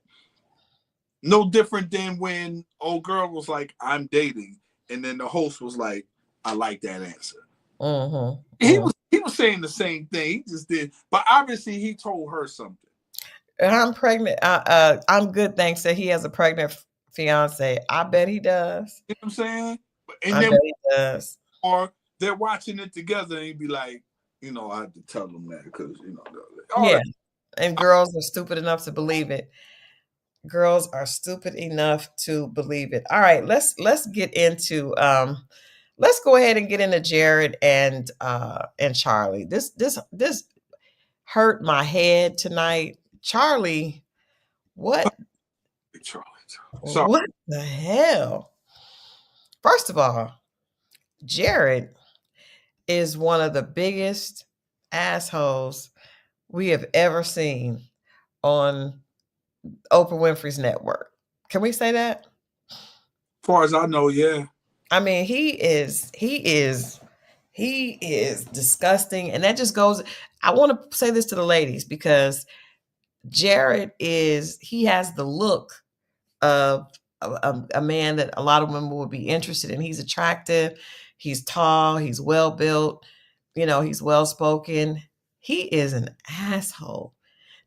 No different than when old girl was like, "I'm dating," and then the host was like, "I like that answer." Mm-hmm. He was saying the same thing. He just did, but obviously he told her something. I'm pregnant. I'm good. Thanks that he has a pregnant fiance. I bet he does. You know what I'm saying? And I then bet he does. or they're watching it together and he'd be like, I have to tell them that because all Yeah. that. And girls are stupid enough to believe it. Girls are stupid enough to believe it. All right, let's get into let's go ahead and get into Jared and Charlie. This hurt my head tonight. Charlie, what Charlie. Sorry. what the hell? First of all, Jared is one of the biggest assholes we have ever seen on Oprah Winfrey's network. Can we say that? As far as I know, yeah. I mean, he is disgusting. And that just goes, I want to say this to the ladies because Jared he has the look of a man that a lot of women would be interested in. He's attractive, he's tall, he's well built, he's well spoken. He is an asshole.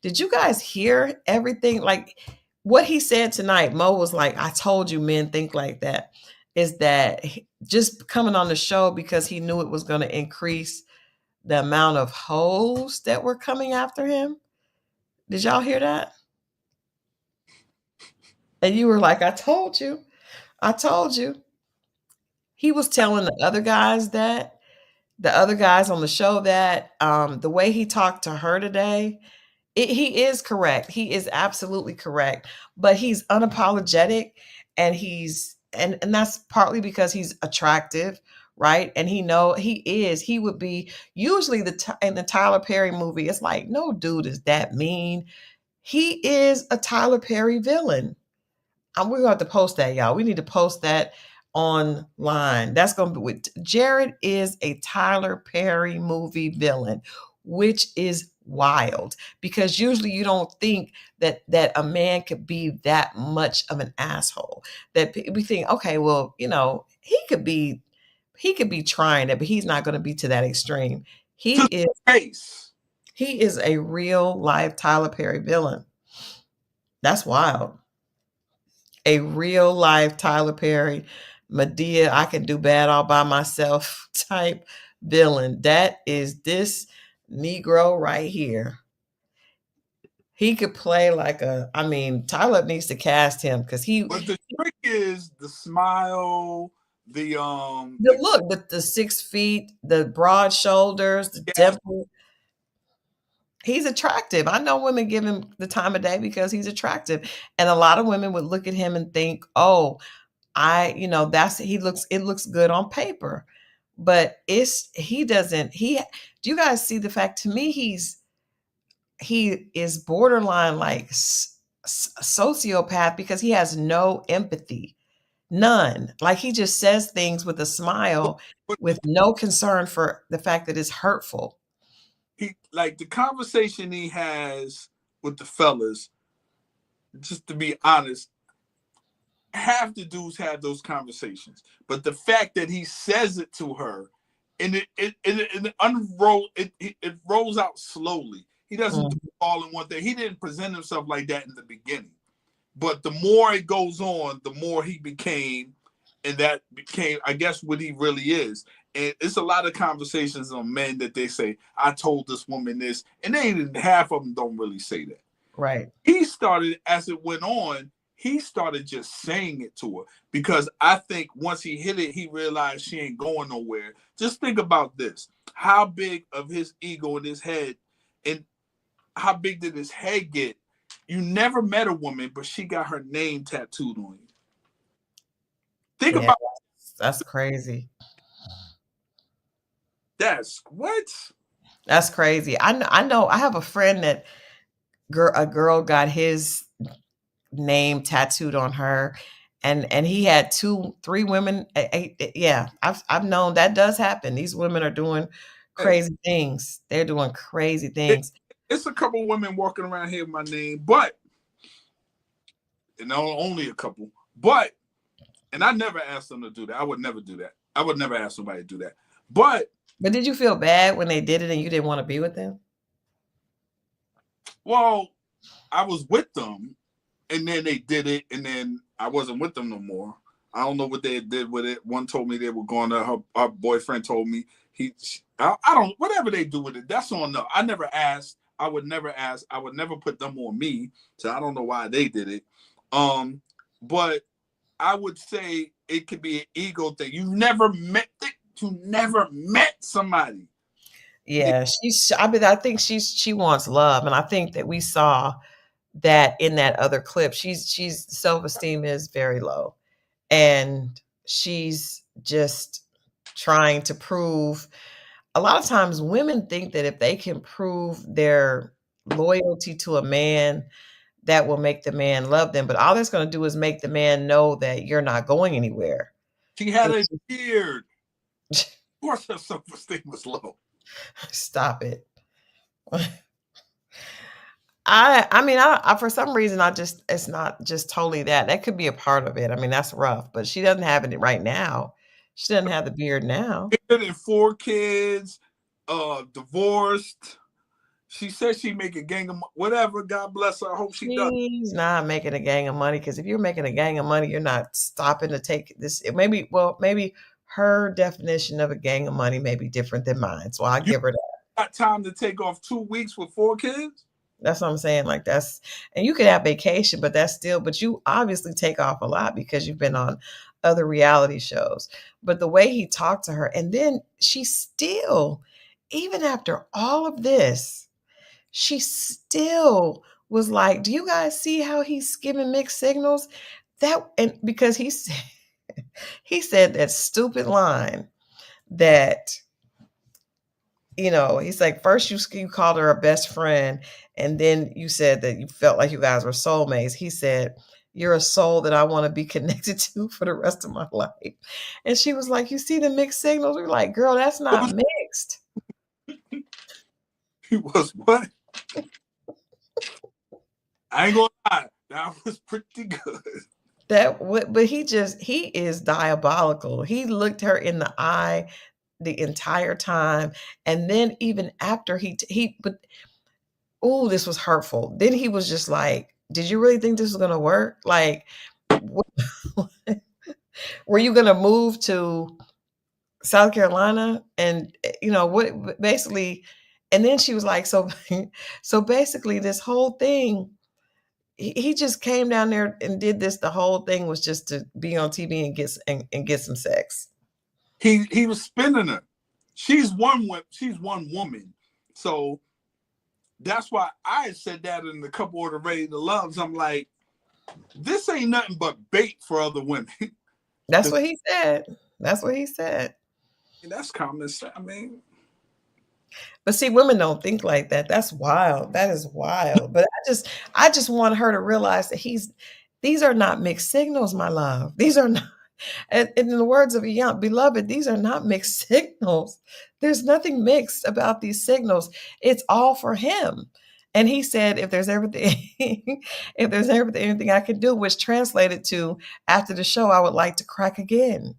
Did you guys hear everything? Like what he said tonight, Mo was like, I told you men think like that. Is that just coming on the show because he knew it was going to increase the amount of hoes that were coming after him? Did y'all hear that? And you were like, I told you. I told you. He was telling the other guys on the show that the way he talked to her today, he is correct. He is absolutely correct. But he's unapologetic and and that's partly because he's attractive, right? And he would be usually in the Tyler Perry movie. It's like, no dude is that mean. He is a Tyler Perry villain. We're going to have to post that, y'all. We need to post that online. That's going to be Jared is a Tyler Perry movie villain, which is wild because usually you don't think that a man could be that much of an asshole. That we think, okay, well, he could be trying it, but he's not going to be to that extreme. He is a real life Tyler Perry villain. That's wild. A real life Tyler Perry, Medea, I can do bad all by myself type villain. That is this Negro right here. He could play Tyler needs to cast him because But the trick is the smile, the look, the 6 feet, the broad shoulders, the dimple. He's attractive. I know women give him the time of day because he's attractive. And a lot of women would look at him and think, oh, it looks good on paper. But do you guys see the fact to me he is borderline like sociopath because he has no empathy. None. Like he just says things with a smile with no concern for the fact that it's hurtful. He like the conversation he has with the fellas, just to be honest, half the dudes have those conversations. But the fact that he says it to her and it rolls out slowly. He doesn't do it all in one thing. He didn't present himself like that in the beginning. But the more it goes on, the more he became, and that became, I guess, what he really is. And it's a lot of conversations on men that they say, I told this woman this, and half of them don't really say that. Right. He started, as it went on, he started just saying it to her because I think once he hit it, he realized she ain't going nowhere. Just think about this. How big of his ego in his head and how big did his head get? You never met a woman, but she got her name tattooed on you. Think about that's crazy. That's what? That's crazy. I know. I have a friend that a girl got his name tattooed on her, and he had 2-3 women. Yeah, I've known that does happen. These women are doing crazy things. They're doing crazy It, things. it's a couple women walking around here with my name, but and only a couple, but and I never asked them to do that. I would never do that. I would never ask somebody to do that. But did you feel bad when they did it and you didn't want to be with them? Well, I was with them, and then they did it, and then I wasn't with them no more. I don't know what they did with it. One told me they were going to her boyfriend told me I don't whatever they do with it. That's on them. I never asked. I would never ask. I would never put them on me. So I don't know why they did it. But I would say it could be an ego thing. You never met somebody. Yeah, I think she wants love, and I think that we saw that in that other clip. She's self-esteem is very low, and she's just trying to prove. A lot of times women think that if they can prove their loyalty to a man, that will make the man love them, but all that's going to do is make the man know that you're not going anywhere. She had a beard. Of course her self-esteem was low. Stop it. I for some reason it's not just totally that. That could be a part of it. I mean, that's rough, but she doesn't have it right now. She doesn't have the beard now. And 4 kids, divorced. She said she make a gang of whatever. God bless her. I hope she does. She's not making a gang of money, because if you're making a gang of money, you're not stopping to take this. Maybe her definition of a gang of money may be different than mine. So I give her that. Got time to take off 2 weeks with 4 kids? That's what I'm saying. Like and you could have vacation, but but you obviously take off a lot because you've been on other reality shows. But the way he talked to her, and then she still, even after all of this, she still was like, do you guys see how he's giving mixed signals? And because he said that stupid line that, he's like, first you called her a best friend, and then you said that you felt like you guys were soulmates. He said, you're a soul that I want to be connected to for the rest of my life. And she was like, you see the mixed signals? We're like, girl, that's not mixed. He was what? I ain't gonna lie, that was pretty good. But he is diabolical. He looked her in the eye the entire time, and then even after this was hurtful. Then he was just like, did you really think this was gonna work? Like, were you gonna move to South Carolina? And what basically, and then she was like, so basically this whole thing, he just came down there and did this. The whole thing was just to be on TV and get some sex. He was spinning her. She's one woman. So that's why I said that in a couple of the Ready to Loves. I'm like, this ain't nothing but bait for other women. That's what he said. That's what he said. And that's common sense. I mean, but see, women don't think like that. That's wild. That is wild. But I just want her to realize that these are not mixed signals, my love. These are not. And in the words of a young beloved, these are not mixed signals. There's nothing mixed about these signals. It's all for him. And he said, if there's anything I can do, which translated to, after the show, I would like to crack again.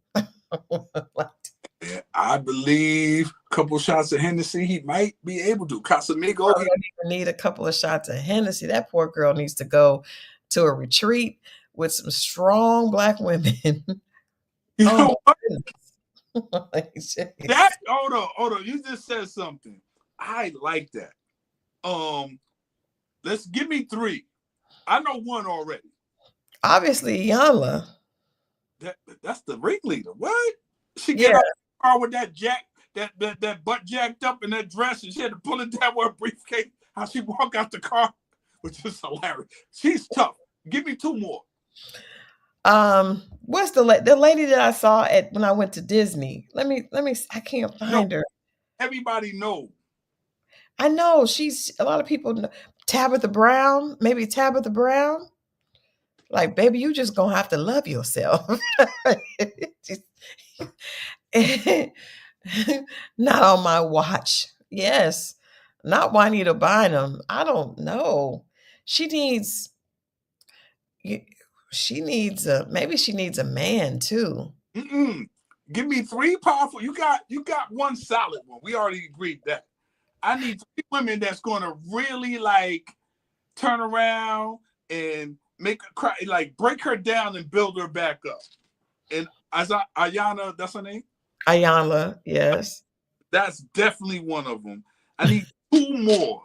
I believe a couple shots of Hennessy, he might be able to. Casamigo, he doesn't even need a couple of shots of Hennessy. That poor girl needs to go to a retreat with some strong Black women. You know what? Hold on. You just said something. I like that. Let's give me 3. I know one already. Obviously, Iyanla. That's the ringleader. What? She get out of the car with that butt jacked up in that dress, and she had to pull it down with a briefcase. How she walk out the car, which is hilarious. She's tough. Give me 2 more. What's the lady that I saw when I went to Disney? Let me. I can't find her. Everybody knows. I know she's a lot of people know. Tabitha Brown, maybe Tabitha Brown. Like, baby, you just gonna have to love yourself. Not on my watch. Yes. Not Juanita Bynum. I don't know. She needs y- she needs a maybe she needs a man too. Mm-mm. Give me three powerful. You got one solid one. We already agreed that. I need three women that's gonna really like turn around and make her cry, like break her down and build her back up. And Ayana, that's her name. Ayanla, yes. That's definitely one of them. I need two more.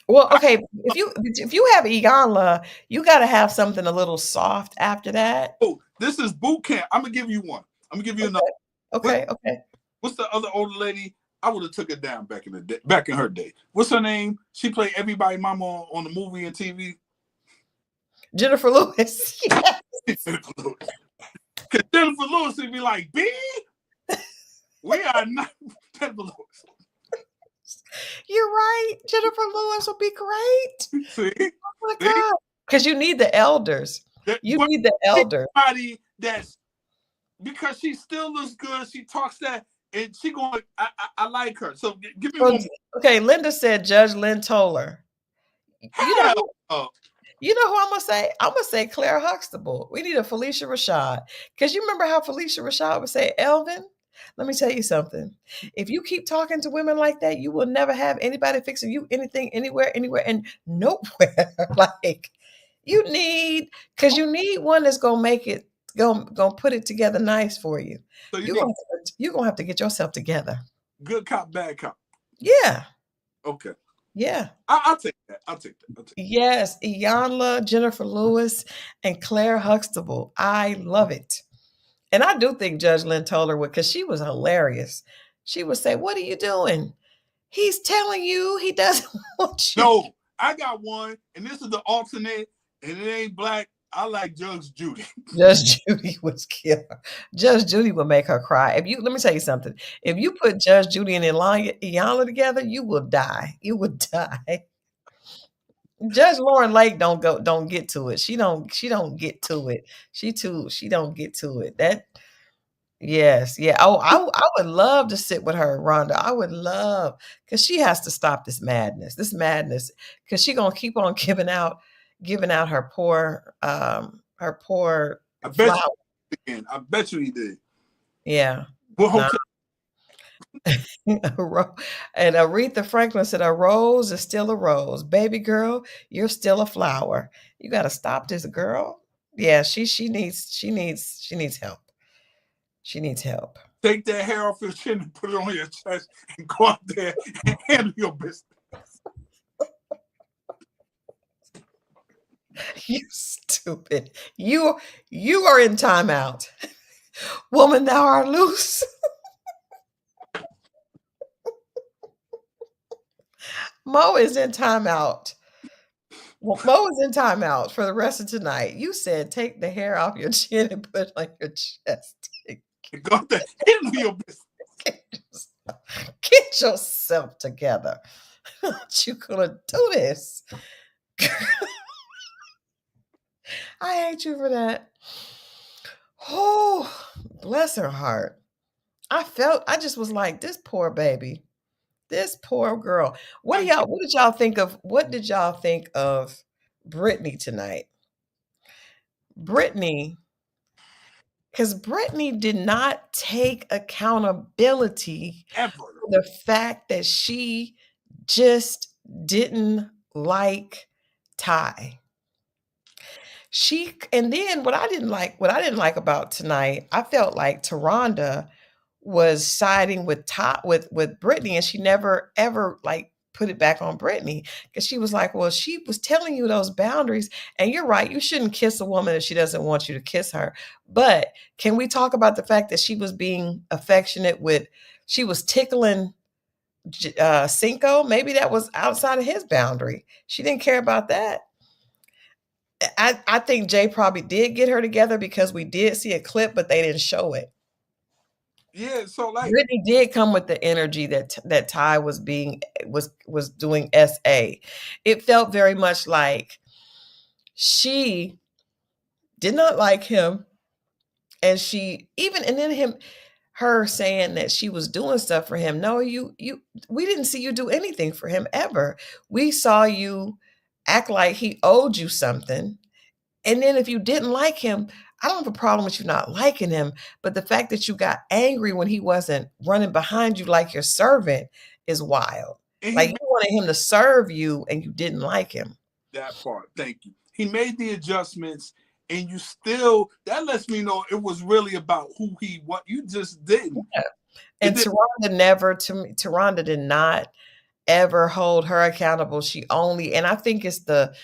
Well, okay, if you have Iyanla, you got to have something a little soft after that. Oh, this is boot camp. I'm gonna give you one. I'm gonna give you another. Okay, okay. What's the other older lady? I would have took it down back in the day, back in her day. What's her name? She played everybody mama on the movie and TV. Jennifer Lewis. Jennifer Lewis. Because Jennifer Lewis would be like, B, we are not Jennifer Lewis. You're right. Jennifer Lewis will be great. See? Oh my God. Because you need the elders. You need the elder. Somebody that's, because she still looks good. She talks that, and she going, I like her. So give me one. Okay, Linda said Judge Lynn Toller. You know who I'm gonna say? I'm gonna say Claire Huxtable. We need a Felicia Rashad. Because you remember how Felicia Rashad would say, Elvin, let me tell you something. If you keep talking to women like that, you will never have anybody fixing you anything, anywhere, and nowhere. Like you need, because you need one that's gonna make it, gonna put it together nice for you. So you're gonna have to get yourself together. Good cop, bad cop. Yeah. Okay. Yeah. I'll take that. I'll take that. Yes, Iyanla, Jennifer Lewis, and Claire Huxtable. I love it. And I do think Judge Lynn Toller would, because she was hilarious. She would say, what are you doing? He's telling you he doesn't want you. No, I got one, and this is the alternate, and it ain't black. I like Judge Judy. Judge Judy was killer. Judge Judy would make her cry. Let me tell you something. If you put Judge Judy and Iyanla together, you will die. You would die. Judge Lauren Lake don't get to it. She don't get to it. She don't get to it. That yes, yeah. Oh, I would love to sit with her, Rhonda. I would love, because she has to stop this madness. Because she gonna keep on giving out her poor I bet flower. you again. I bet you he did. Yeah. Well, and Aretha Franklin said, a rose is still a rose. Baby girl, you're still a flower. You got to stop this girl. Yeah, she needs help. She needs help. Take that hair off your chin and put it on your chest and go out there and handle your business. You stupid. You are in timeout. Woman, thou art loose. Mo is in timeout. Well, Mo is in timeout for the rest of tonight. You said take the hair off your chin and put it on your chest. Go out there, handle your business. Get yourself together. You gonna do this? I hate you for that. Oh, bless her heart. I just was like, this poor baby. This poor girl. What did y'all think of Brittany tonight? Brittany, because Brittany did not take accountability Ever. for the fact that she just didn't like Ty. And then what I didn't like about tonight, I felt like Taronda was siding with with Brittany, and she never ever like put it back on Brittany, because she was like, well, she was telling you those boundaries, and you're right, you shouldn't kiss a woman if she doesn't want you to kiss her. But can we talk about the fact that she was being affectionate she was tickling Cinco? Maybe that was outside of his boundary. She didn't care about that. I think Jay probably did get her together, because we did see a clip, but they didn't show it. Yeah, so like Brittany did come with the energy that Ty was doing SA. It felt very much like she did not like him, And she even and then her saying that she was doing stuff for him. No, we didn't see you do anything for him ever. We saw you act like he owed you something. And then if you didn't like him, I don't have a problem with you not liking him, but the fact that you got angry when he wasn't running behind you like your servant is wild. And he Like made you wanted him to serve you and you didn't like him. that part. Thank you. He made the adjustments, and you still, that lets me know it was really about who he, what you just didn't. Yeah. And Taronda did not ever hold her accountable. She only, and I think it's the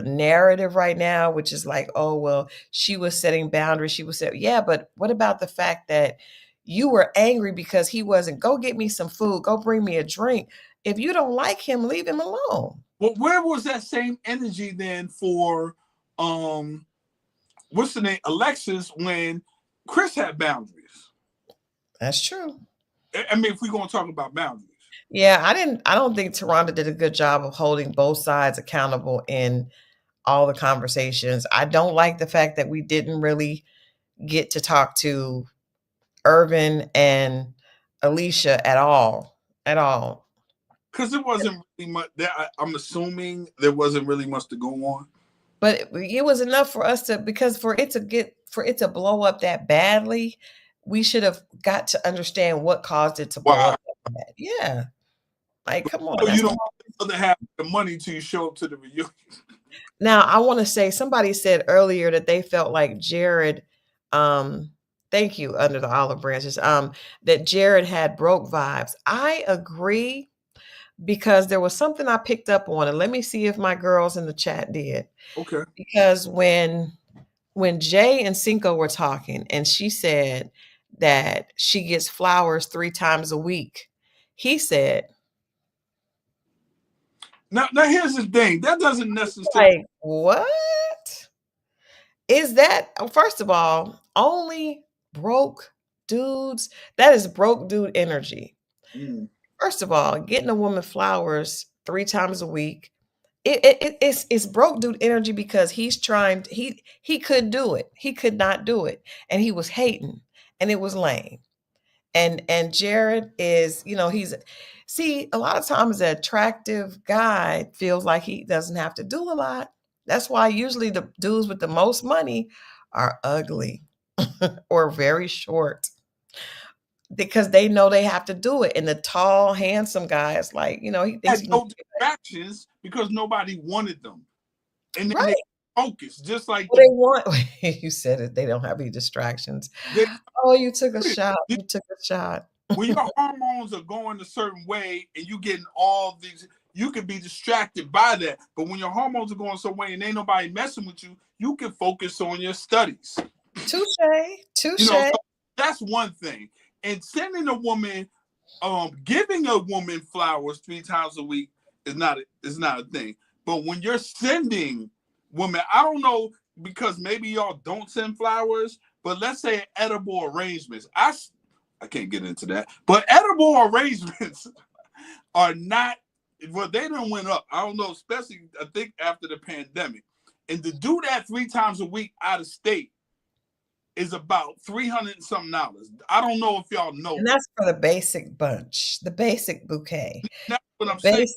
narrative right now, which is like, oh, well, she was setting boundaries. She was saying, yeah, but what about the fact that you were angry because he wasn't, go get me some food, go bring me a drink. If you don't like him, leave him alone. Well, where was that same energy then for what's the name, Alexis, when Chris had boundaries? That's true. I mean, if we're gonna talk about boundaries. Yeah, I don't think Taronda did a good job of holding both sides accountable in all the conversations. I don't like the fact that we didn't really get to talk to Irvin and Alicia at all. At all. Because there wasn't really much. I'm assuming there wasn't really much to go on. But it was enough for us to, because for it to blow up that badly, we should have got to understand what caused it to blow Wow. up that bad. Yeah. Like, come on. So That's you don't have the money till you show up to the reunion. Now, I want to say somebody said earlier that they felt like Jared, thank you, under the olive branches, that Jared had broke vibes. I agree because there was something I picked up on, and let me see if my girls in the chat did. Okay. Because when Jay and Cinco were talking, and she said that she gets flowers 3 times a week, he said, Now here's the thing. That doesn't necessarily. like, what? Is that, first of all, only broke dudes? That is broke dude energy. First of all, getting a woman flowers 3 times a week, it's broke dude energy because he's trying, he could do it. He could not do it. And he was hating, and it was lame. And Jared is, see, a lot of times an attractive guy feels like he doesn't have to do a lot. That's why usually the dudes with the most money are ugly or very short because they know they have to do it. And the tall, handsome guy is like, he thinks had no distractions because nobody wanted them. And then right. they focus just like they want. You said it. They don't have any distractions. Oh, you took a shot. You took a shot. When your hormones are going a certain way and you getting all these, you can be distracted by that. But when your hormones are going some way and ain't nobody messing with you, you can focus on your studies. Touche. So that's one thing. And sending a woman, giving a woman flowers 3 times a week is not a thing. But when you're sending women, I don't know, because maybe y'all don't send flowers, but let's say edible arrangements. I can't get into that, but edible arrangements are not, well, they done went up. I don't know, especially I think after the pandemic. And to do that 3 times a week out of state is about $300 and something. I don't know if y'all know. And that's for the basic bunch, the basic bouquet. That's what I'm saying.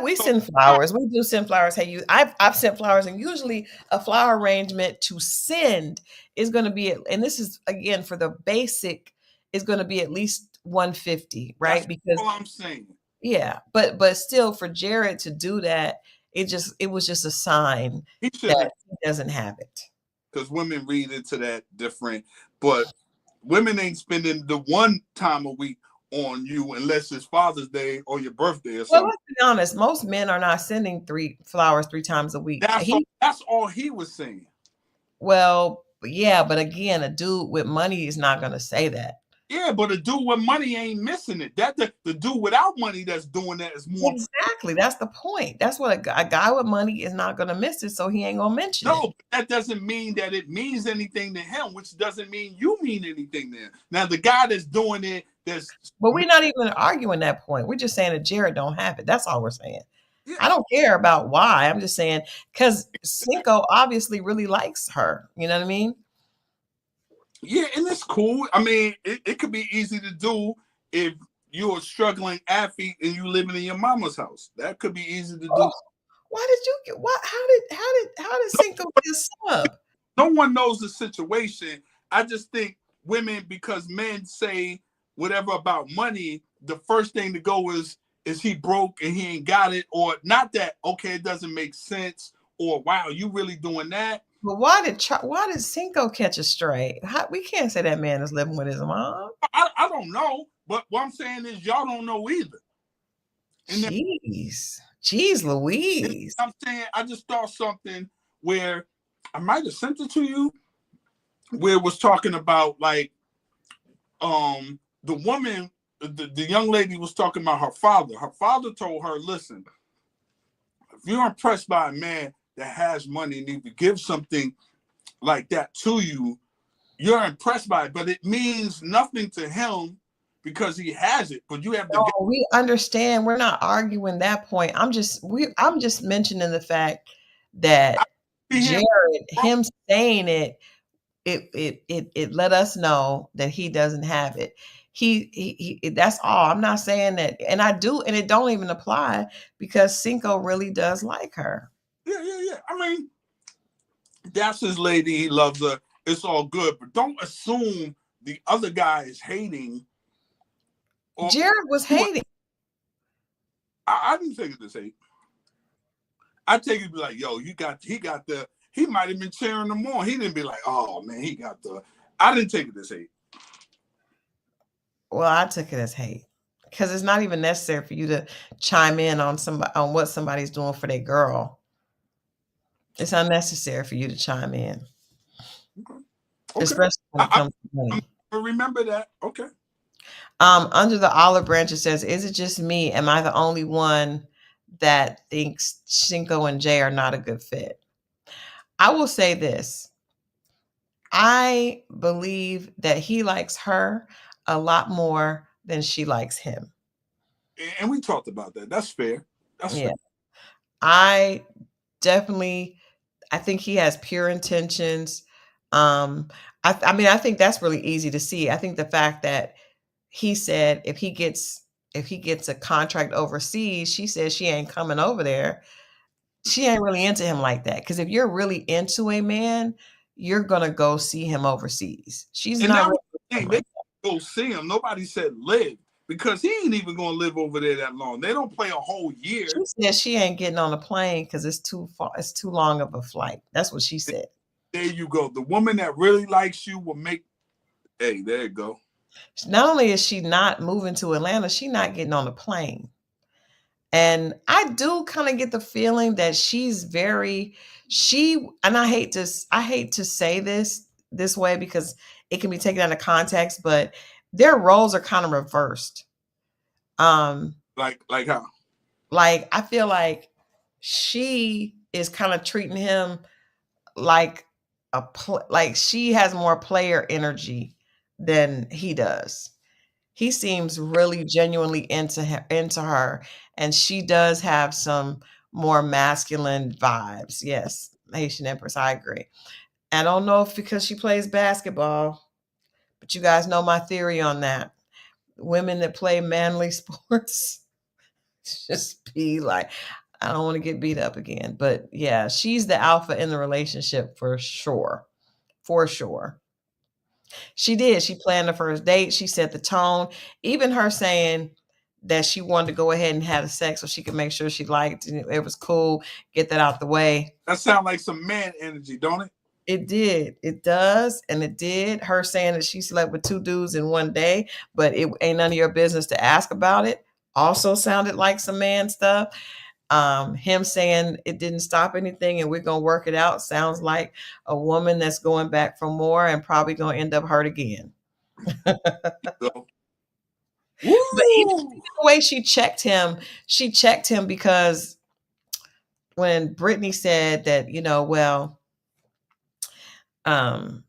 We send flowers. We do send flowers. Hey, I've sent flowers, and usually a flower arrangement to send is going to be, and this is again for the basic, is going to be at least $150, right? That's because all I'm saying. Yeah, but still, for Jared to do that, it was just a sign that he doesn't have it. Because women read into that different, but women ain't spending the 1 time a week on you unless it's Father's Day or your birthday or something. Well, let's be honest, most men are not sending flowers 3 times a week. That's all he was saying. Well, yeah, but again, a dude with money is not going to say that. Yeah, but a dude with money ain't missing it. That the dude without money that's doing that is more. Exactly. That's the point. That's what a guy with money is not going to miss it, so he ain't going to mention it. No, but that doesn't mean that it means anything to him, which doesn't mean you mean anything to him. Now, the guy that's doing it, but we're not even arguing that point. We're just saying that Jared don't have it. That's all we're saying. Yeah. I don't care about why. I'm just saying because Cinco obviously really likes her. You know what I mean? Yeah, and it's cool. I mean, it could be easy to do if you're a struggling athlete and you living in your mama's house. That could be easy to do. Oh, why did you get what? How did Cinco get a sub? No one knows the situation. I just think women, because men say whatever about money, the first thing to go is he broke and he ain't got it, or not that okay, it doesn't make sense, or wow, you really doing that? But why did Cinco catch a stray? We can't say that man is living with his mom. I don't know, but what I'm saying is y'all don't know either. And Jeez, Louise. I'm saying I just thought something where I might have sent it to you, where it was talking about like the woman, the young lady was talking about her father. Her father told her, listen, if you're impressed by a man that has money and if he gives something like that to you, you're impressed by it, but it means nothing to him because he has it. But you have to No, we understand. We're not arguing that point. I'm just mentioning the fact that Jared, him saying it let us know that he doesn't have it. He that's all. I'm not saying that, and I do, and it don't even apply because Cinco really does like her. Yeah. I mean, that's his lady. He loves her. It's all good, but don't assume the other guy is hating. Jared was hating. I didn't take it as hate. I take it to be like, yo, he got the. He might have been cheering them on. He didn't be like, oh man, he got the. I didn't take it as hate. Well, I took it as hate because it's not even necessary for you to chime in on what somebody's doing for their girl. It's unnecessary for you to chime in, especially when it comes to money. Remember that, okay. Under the olive branch, it says, "Is it just me? Am I the only one that thinks Cinco and Jay are not a good fit?" I will say this. I believe that he likes her a lot more than she likes him. And we talked about that. That's fair. That's fair. I definitely, I think he has pure intentions. I mean, I think that's really easy to see. I think the fact that he said if he gets a contract overseas, she says she ain't coming over there. She ain't really into him like that. Because if you're really into a man, you're gonna go see him overseas. She's not really they go see him. Nobody said live because he ain't even gonna live over there that long. They don't play a whole year. She said she ain't getting on a plane because it's too far. It's too long of a flight. That's what she said. There you go. The woman that really likes you will make. Hey, there you go. Not only is she not moving to Atlanta, she's not getting on a plane. And I do kind of get the feeling that and I hate to say this way because it can be taken out of context, but their roles are kind of reversed. Like how? Like I feel like she is kind of treating him like like she has more player energy than he does. He seems really genuinely into her, and she does have some more masculine vibes. Yes, Haitian Empress, I agree. I don't know if because she plays basketball, but you guys know my theory on that. Women that play manly sports just be like, I don't want to get beat up again. But yeah, she's the alpha in the relationship for sure. For sure. She did. She planned the first date. She set the tone. Even her saying that she wanted to go ahead and have sex so she could make sure she liked it. It was cool. Get that out the way. That sounds like some man energy, don't it? It did. It does. And it did. Her saying that she slept with 2 dudes in one day, but it ain't none of your business to ask about it. Also sounded like some man stuff. Him saying it didn't stop anything and we're going to work it out sounds like a woman that's going back for more and probably going to end up hurt again. But even the way she checked him because when Brittany said that,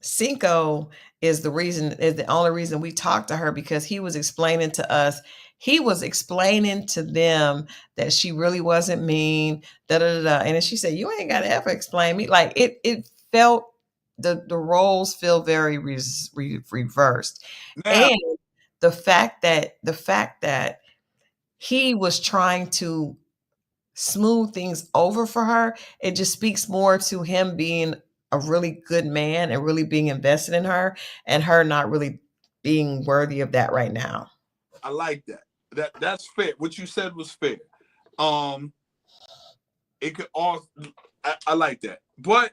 Cinco is the only reason we talked to her because he was explaining to us, he was explaining to them that she really wasn't mean, And then she said, you ain't got to ever explain me. Like it felt the roles feel very reversed, Now, and the fact that he was trying to smooth things over for her, it just speaks more to him being a really good man and really being invested in her, and her not really being worthy of that right now. I like that. That's fair. What you said was fair. Um, it could all. I like that. But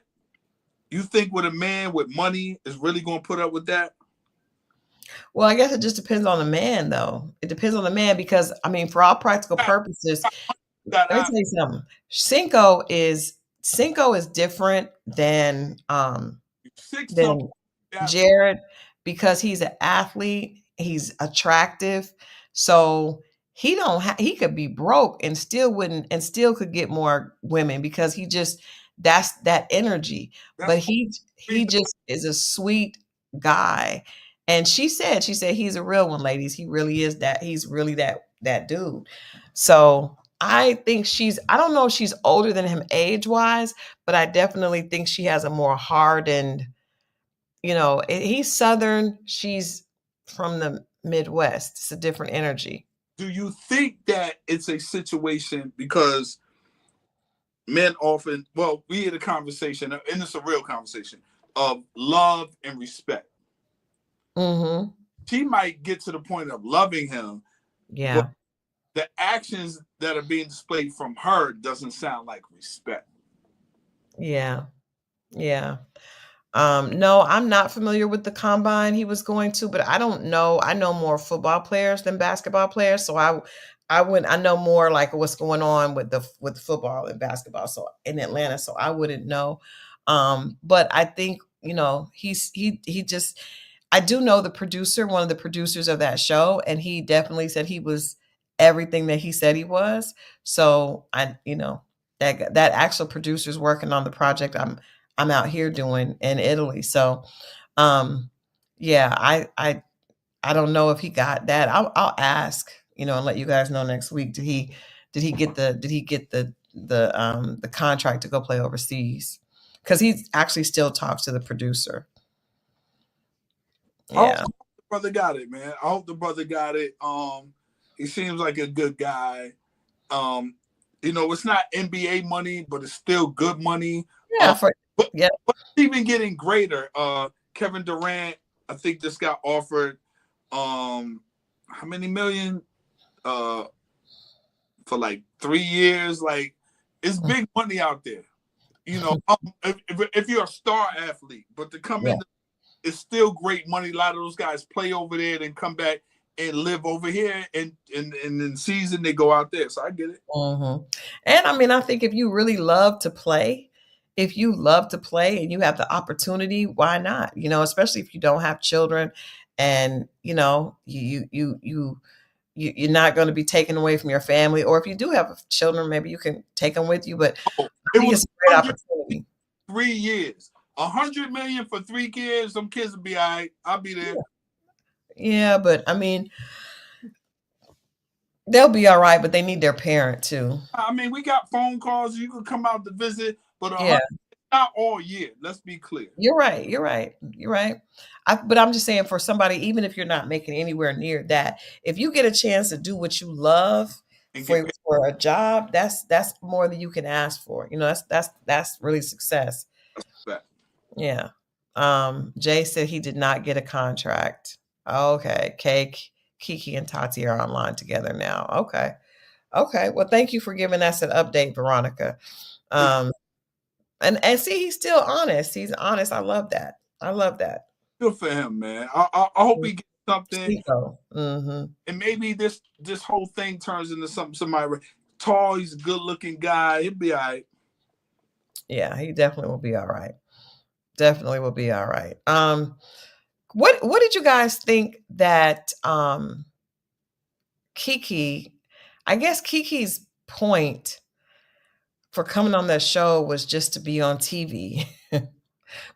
you think with a man with money is really going to put up with that? Well, I guess it just depends on the man, though. It depends on the man because, I mean, for all practical purposes, Got let me tell you something. Cinco is different six something. than Jared because he's an athlete. He's attractive, so he could be broke and still wouldn't and still could get more women because that's that energy. But he just is a sweet guy. And she said he's a real one, ladies. He really is that. He's really that dude. So I don't know if she's older than him age wise, but I definitely think she has a more hardened, he's Southern, she's from the Midwest. It's a different energy. Do you think that it's a situation because men often, well, we had a conversation, and it's a real conversation of love and respect. Mm-hmm. She might get to the point of loving him. Yeah. But the actions that are being displayed from her doesn't sound like respect. Yeah. Yeah. No, I'm not familiar with the combine he was going to, but I don't know. I know more football players than basketball players, so I know more like what's going on with football and basketball. So in Atlanta, so I wouldn't know. But I think he just I do know the producer, one of the producers of that show, and he definitely said he was everything that he said he was. So that actual producer's working on the project I'm out here doing in Italy. So, yeah, I don't know if he got that. I'll ask, and let you guys know next week. Did he get the contract to go play overseas? Because he actually still talks to the producer. I Yeah. hope the brother got it, man. I hope the brother got it. He seems like a good guy. It's not NBA money, but it's still good money. Yeah. But even getting greater. Kevin Durant, I think this got offered how many million for like 3 years. Like, it's big money out there. If you're a star athlete, but to come in, it's still great money. A lot of those guys play over there, then come back and live over here, and in season they go out there. So I get it. Mm-hmm. And I mean, I think if you really love to play, and you have the opportunity, why not? Especially if you don't have children, and you're not going to be taken away from your family, or if you do have children, maybe you can take them with you. But I think it's a great opportunity. 3 years, $100 million for 3 kids. Some kids will be all right. I'll be there. Yeah, but I mean, they'll be all right, but they need their parent too. I mean, we got phone calls. You can come out to visit, but not all year. Let's be clear. You're right. But I'm just saying, for somebody, even if you're not making anywhere near that, if you get a chance to do what you love for a job, that's more than you can ask for. That's really success. Yeah. Jay said he did not get a contract. Okay. Kiki and Tati are online together now. Okay. Well, thank you for giving us an update, Veronica. And see, he's still honest. He's honest. I love that. Good for him, man. I hope he gets something. Mm-hmm. And maybe this whole thing turns into something. Somebody tall, he's a good looking guy. He'll be all right. Yeah, he definitely will be all right. What did you guys think that Kiki? I guess Kiki's point for coming on that show was just to be on TV.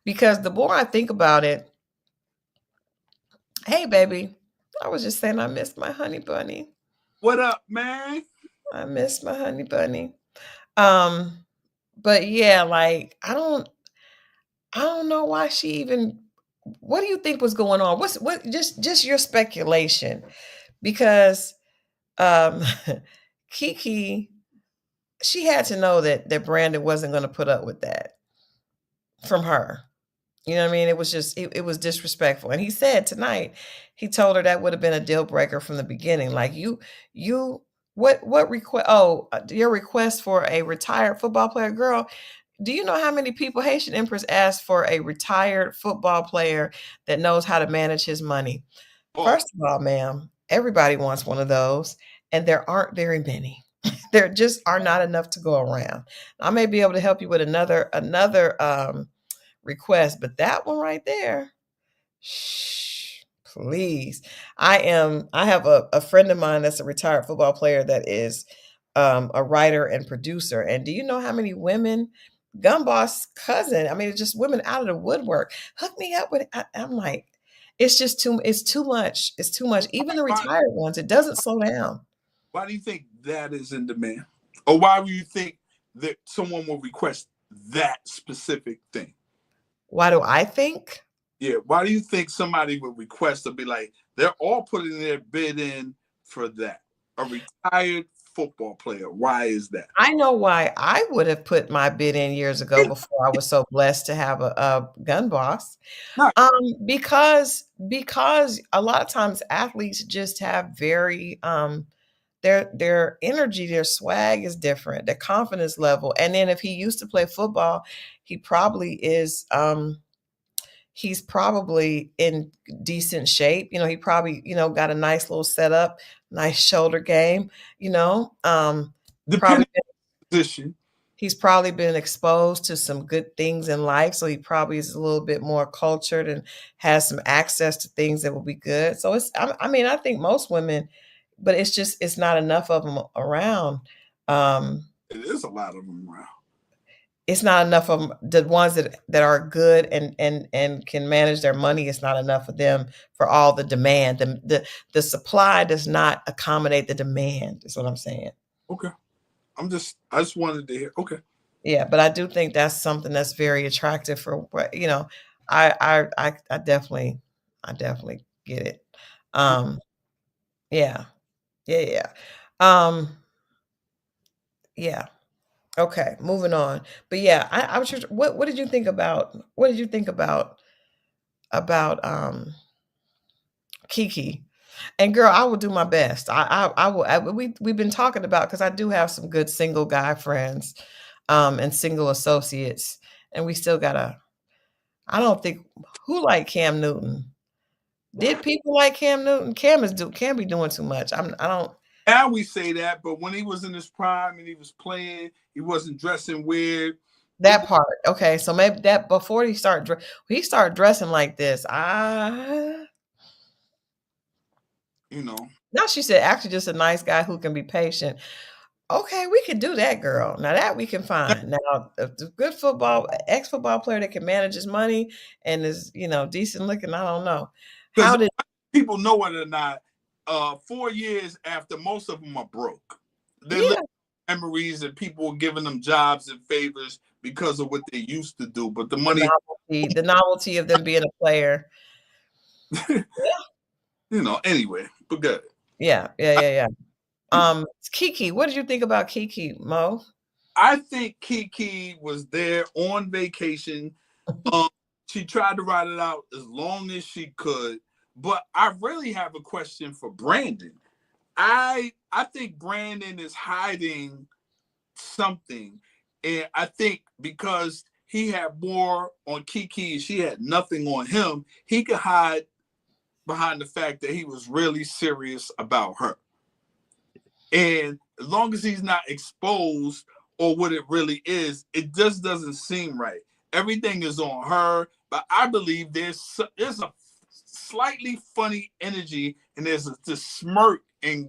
Because the more I think about it, hey baby, I was just saying I missed my honey bunny. What up, man? I miss my honey bunny. But yeah, like I I don't know why she even. What do you think was going on? What? Just your speculation, because um, Kiki, she had to know that Brandon wasn't going to put up with that from her. You know what I mean? It was just it was disrespectful. And he said tonight, he told her that would have been a deal breaker from the beginning. Like you what request your request for a retired football player, girl. Do you know how many people Haitian Empress asked for a retired football player that knows how to manage his money? Oh, First of all, ma'am, everybody wants one of those, and there aren't very many. There just are not enough to go around. I may be able to help you with another request, but that one right there, shh, please. I have a friend of mine that's a retired football player that is a writer and producer. And do you know how many women, Gumboss cousin, I mean, it's just women out of the woodwork, hook me up with I'm like, it's too much. It's too much. Even the why, retired ones, it doesn't slow down. why do you think that is in demand? Or why do you think that someone will request that specific thing? Why do I think? Yeah, why do you think somebody would request to be like, they're all putting their bid in for that? A retired football player. Why is that? I know why I would have put my bid in years ago before I was so blessed to have a gun boss. Not Because a lot of times athletes just have very their energy, their swag is different, their confidence level. And then if he used to play football, he probably is he's probably in decent shape. You know, he probably, got a nice little setup, nice shoulder game, you know. Probably depending on the position. he's probably been exposed to some good things in life, so he probably is a little bit more cultured and has some access to things that will be good. So I mean, I think most women, but it's not enough of them around. It is a lot of them around. It's not enough of 'em, the ones that are good and can manage their money. It's not enough of them for all the demand. The supply does not accommodate the demand. Is what I'm saying. Okay. I just wanted to hear. Okay. Yeah, but I do think that's something that's very attractive for I definitely get it. Um, yeah, yeah. Um, yeah. Okay, moving on. But yeah, I was just, what did you think about Kiki? And girl, I will do my best. I will. We've been talking about, because I do have some good single guy friends, and single associates, and we still gotta. I don't think who like Cam Newton. Did people like Cam Newton? Cam be doing too much. I don't. Now we say that, but when he was in his prime and he was playing, he wasn't dressing weird. That part. Okay, so maybe that before he started dressing like this. You know, Now she said actually just a nice guy who can be patient. Okay, we can do that, girl. Now that we can find. Now a good ex-football player that can manage his money and is, decent looking. I don't know. How because did people know it or not. 4 years after, most of them are broke. They live yeah, memories, and people are giving them jobs and favors because of what they used to do. But the money, the novelty of them being a player. Anyway, but good. Yeah, yeah. Kiki, what did you think about Kiki, Mo? I think Kiki was there on vacation. She tried to ride it out as long as she could. But I really have a question for Brandon. I think Brandon is hiding something. And I think because he had more on Kiki and she had nothing on him, he could hide behind the fact that he was really serious about her. And as long as he's not exposed or what it really is, it just doesn't seem right. Everything is on her, but I believe there's a slightly funny energy, and there's this smirk and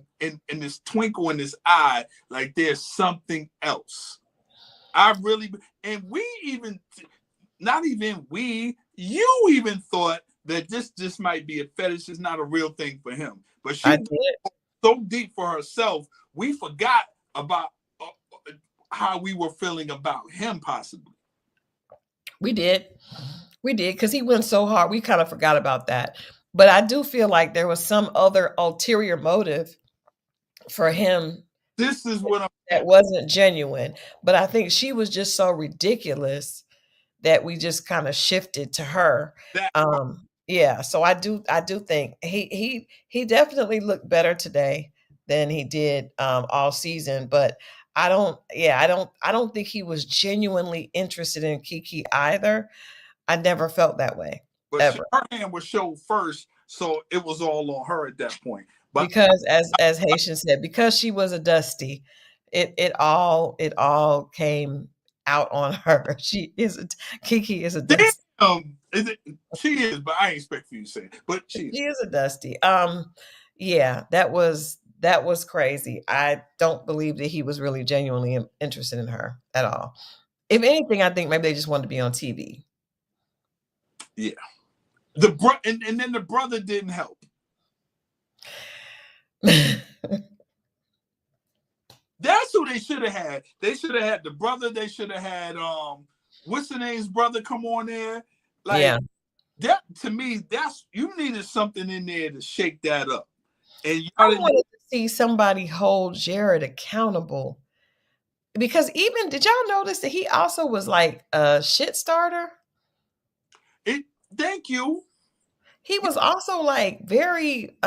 this twinkle in his eye, like there's something else. And we even, not even we, you even thought that this might be a fetish. It's not a real thing for him. But she I did. so deep for herself, we forgot about how we were feeling about him, possibly. We did. We did, because he went so hard. We kind of forgot about that. But I do feel like there was some other ulterior motive for him This is what I'm that saying. wasn't genuine. But I think she was just so ridiculous that we just kind of shifted to her. That Yeah, so I do think he definitely looked better today than he did all season, but I don't think he was genuinely interested in Kiki either. I never felt that way, but ever. her hand was showed first, so it was all on her at that point. But Because as Haitian said, because she was a dusty, it all came out on her. Kiki is a dusty. is it, she is, but I ain't expect for you to say it. But she is. She is a dusty. Yeah, that was crazy. I don't believe that he was really genuinely interested in her at all. If anything, I think maybe they just wanted to be on TV. Yeah. And then the brother didn't help. That's who they should have had. They should have had the brother. They should have had what's the name's brother come on there. Like Yeah. that to me, you needed something in there to shake that up. And I y'all didn't. wanted to see somebody hold Jared accountable. Because even did y'all notice that he also was like a shit starter? Thank you. He was also like very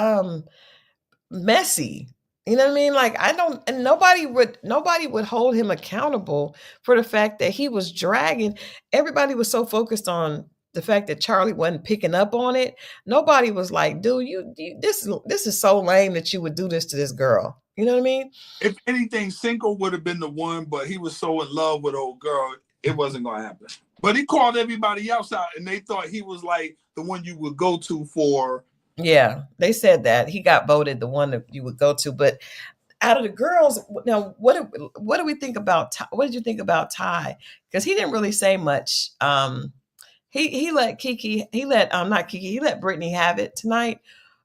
messy. You know what I mean? Like I don't and nobody would hold him accountable for the fact that he was dragging. Everybody was so focused on the fact that Charlie wasn't picking up on it. Nobody was like, dude, this is so lame that you would do this to this girl. You know what I mean? If anything, Cinco would have been the one, but he was so in love with old girl, it wasn't gonna happen. But he called everybody else out, and they thought he was like the one you would go to for. Yeah, they said that he got voted the one that you would go to. But out of the girls, now what do we think about Ty? What did you think about Ty? Because he didn't really say much. He let Kiki, he let not Kiki, he let Brittany have it tonight.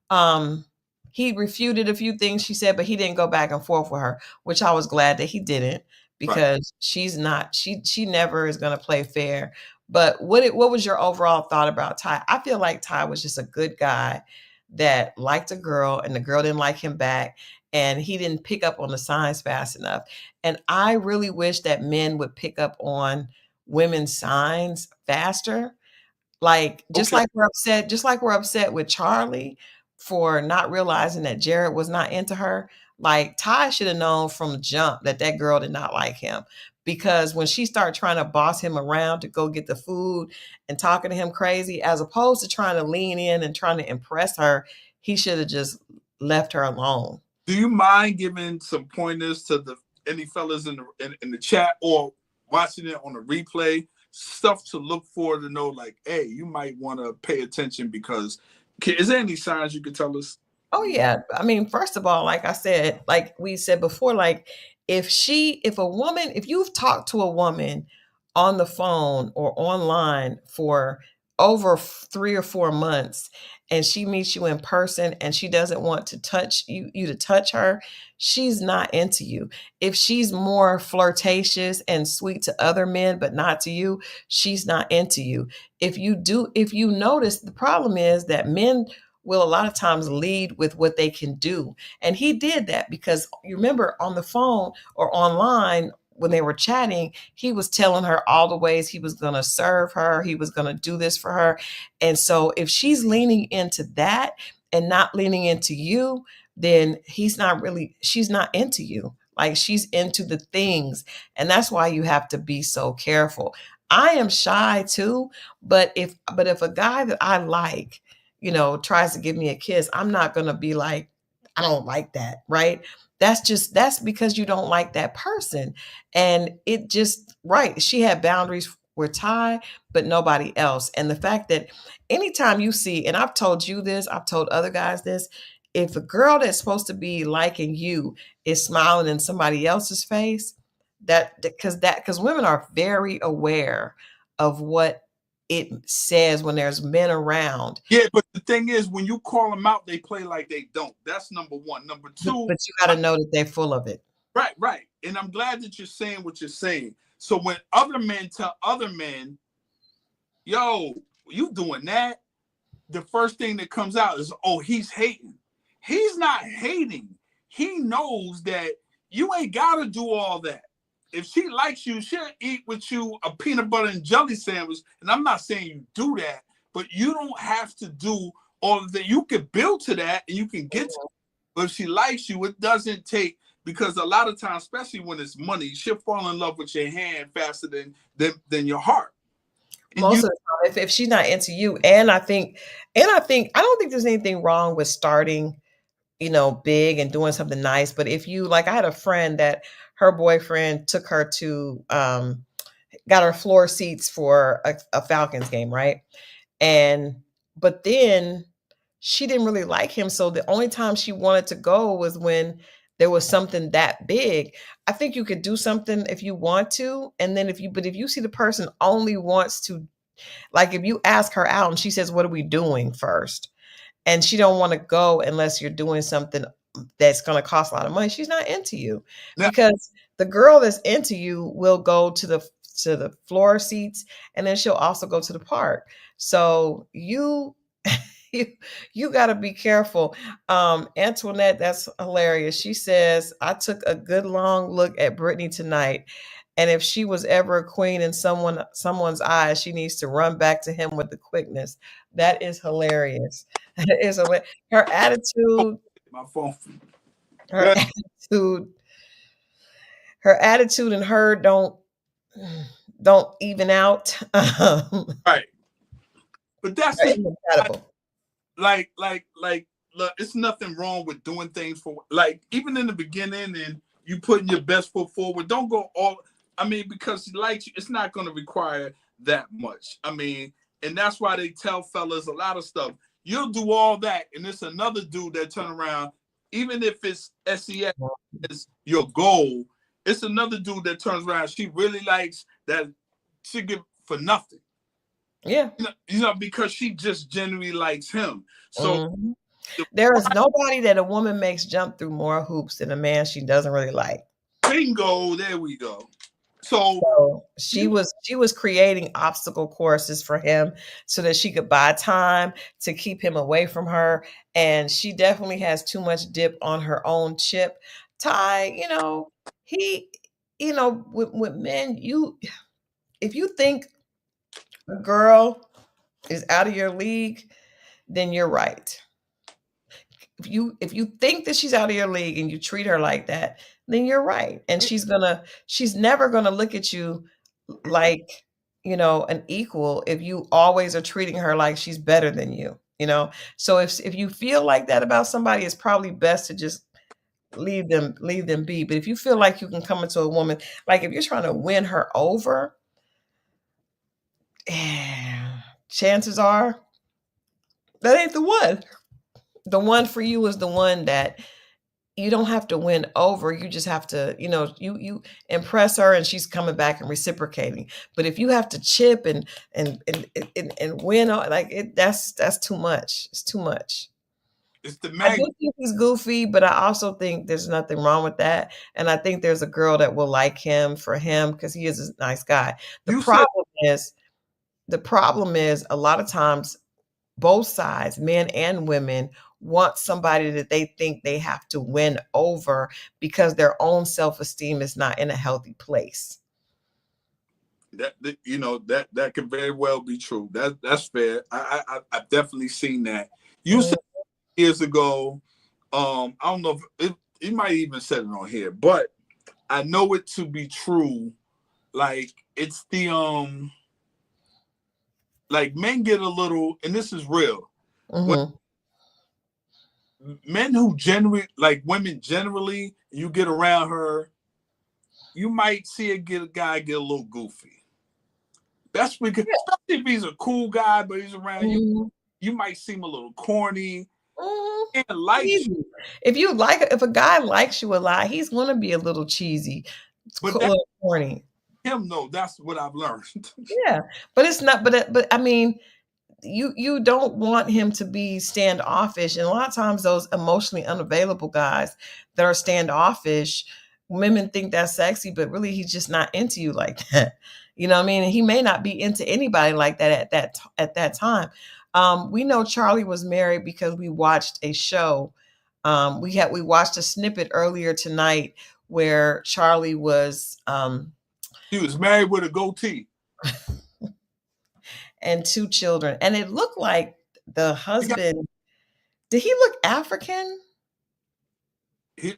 Um, he refuted a few things she said, but he didn't go back and forth with her, which I was glad that he didn't, because she's not she never is going to play fair. But what was your overall thought about Ty? I feel like Ty was just a good guy that liked a girl, and the girl didn't like him back, and he didn't pick up on the signs fast enough. And I really wish that men would pick up on women's signs faster. Like, Okay. just like we're upset with Charlie for not realizing that Jared was not into her. Like, Ty should have known from jump that that girl did not like him, because when she started trying to boss him around to go get the food and talking to him crazy, as opposed to trying to lean in and trying to impress her, he should have just left her alone. Do you mind giving some pointers to any fellas in the chat or watching it on a replay? Stuff to look for to know, like, hey, you might want to pay attention, because is there any signs you could tell us? Oh yeah. I mean, first of all, like I said, like we said before, like if you've talked to a woman on the phone or online for over 3 or 4 months, and she meets you in person and she doesn't want to touch you to touch her, she's not into you. If she's more flirtatious and sweet to other men but not to you, she's not into you. If you notice, the problem is that men will a lot of times lead with what they can do. And he did that, because you remember on the phone or online when they were chatting, he was telling her all the ways he was going to serve her, he was going to do this for her. And so if she's leaning into that and not leaning into you, then she's not into you. Like, she's into the things. And that's why you have to be so careful. I am shy too, but if a guy that I like, tries to give me a kiss, I'm not going to be like, I don't like that, right? That's because you don't like that person. And it just, right. She had boundaries with Ty, but nobody else. And the fact that anytime you see, and I've told you this, I've told other guys this, if a girl that's supposed to be liking you is smiling in somebody else's face, because women are very aware of what it says when there's men around. Yeah, but the thing is, when you call them out, they play like they don't. That's number one. Number two, but you got to know that they're full of it. Right. And I'm glad that you're saying what you're saying. So when other men tell other men, yo, you doing that, the first thing that comes out is, oh, he's hating. He's not hating. He knows that you ain't got to do all that. If she likes you, she'll eat with you a peanut butter and jelly sandwich. And I'm not saying you do that, but you don't have to do all of that. You can build to that and you can get to it. But if she likes you, it doesn't take, because a lot of times, especially when it's money, she'll fall in love with your hand faster than your heart. And Most of the time, if she's not into you, and I don't think there's anything wrong with starting, big and doing something nice. But if you like, I had a friend that her boyfriend took her to, got her floor seats for a Falcons game, right? But then she didn't really like him. So the only time she wanted to go was when there was something that big. I think you could do something if you want to. And then if you see the person only wants to, like if you ask her out and she says, what are we doing first? And she don't want to go unless you're doing something that's going to cost a lot of money. She's not into you, now, because the girl that's into you will go to the floor seats, and then she'll also go to the park. So you you got to be careful. Antoinette, that's hilarious. She says, I took a good long look at Brittany tonight, and if she was ever a queen in someone's eyes, she needs to run back to him with the quickness. That is hilarious. That is hilarious. Her attitude, my phone. her attitude, her attitude and her don't even out. Right. But that's incredible. Like, look, it's nothing wrong with doing things for, like, even in the beginning and you putting your best foot forward. Don't go all, because she likes you, it's not going to require that much. And that's why they tell fellas a lot of stuff. You'll do all that, and it's another dude that turn around, even if it's SEX is your goal, it's another dude that turns around, she really likes that, she give for nothing. Yeah. Because she just genuinely likes him. So there is nobody that a woman makes jump through more hoops than a man she doesn't really like. Bingo, there we go. So she was creating obstacle courses for him so that she could buy time to keep him away from her. And she definitely has too much dip on her own chip. Ty, with men, if you think a girl is out of your league, then you're right. If you think that she's out of your league and you treat her like that, then you're right. And she's never gonna look at you like, an equal if you always are treating her like she's better than you. So if you feel like that about somebody, it's probably best to just leave them be. But if you feel like you can come into a woman, like if you're trying to win her over, chances are that ain't the one. The one for you is the one that you don't have to win over. You just have to, you impress her and she's coming back and reciprocating. But if you have to chip and win, that's too much. It's too much. It's the I do think he's goofy, but I also think there's nothing wrong with that. And I think there's a girl that will like him for him because he is a nice guy. The problem is a lot of times both sides, men and women, want somebody that they think they have to win over because their own self-esteem is not in a healthy place. That could very well be true. That's fair. I've definitely seen that. You said years ago, I don't know if you might even said it on here, but I know it to be true. Like it's the like men get a little, and this is real. Men who generally like women generally, you get around her, you might see a guy get a little goofy. That's because, especially if he's a cool guy, but he's around you, you might seem a little corny. And if a guy likes you a lot, he's gonna be a little cheesy, a little corny. Him, no, that's what I've learned. Yeah, but it's not. But I mean, you don't want him to be standoffish, and a lot of times those emotionally unavailable guys that are standoffish, women think that's sexy, but really he's just not into you like that. You know what I mean? And he may not be into anybody like that at that time. We know Charlie was married because we watched a show. We watched a snippet earlier tonight where Charlie was He was married with a goatee. and two children, and it looked like the He got, husband. Did he look African?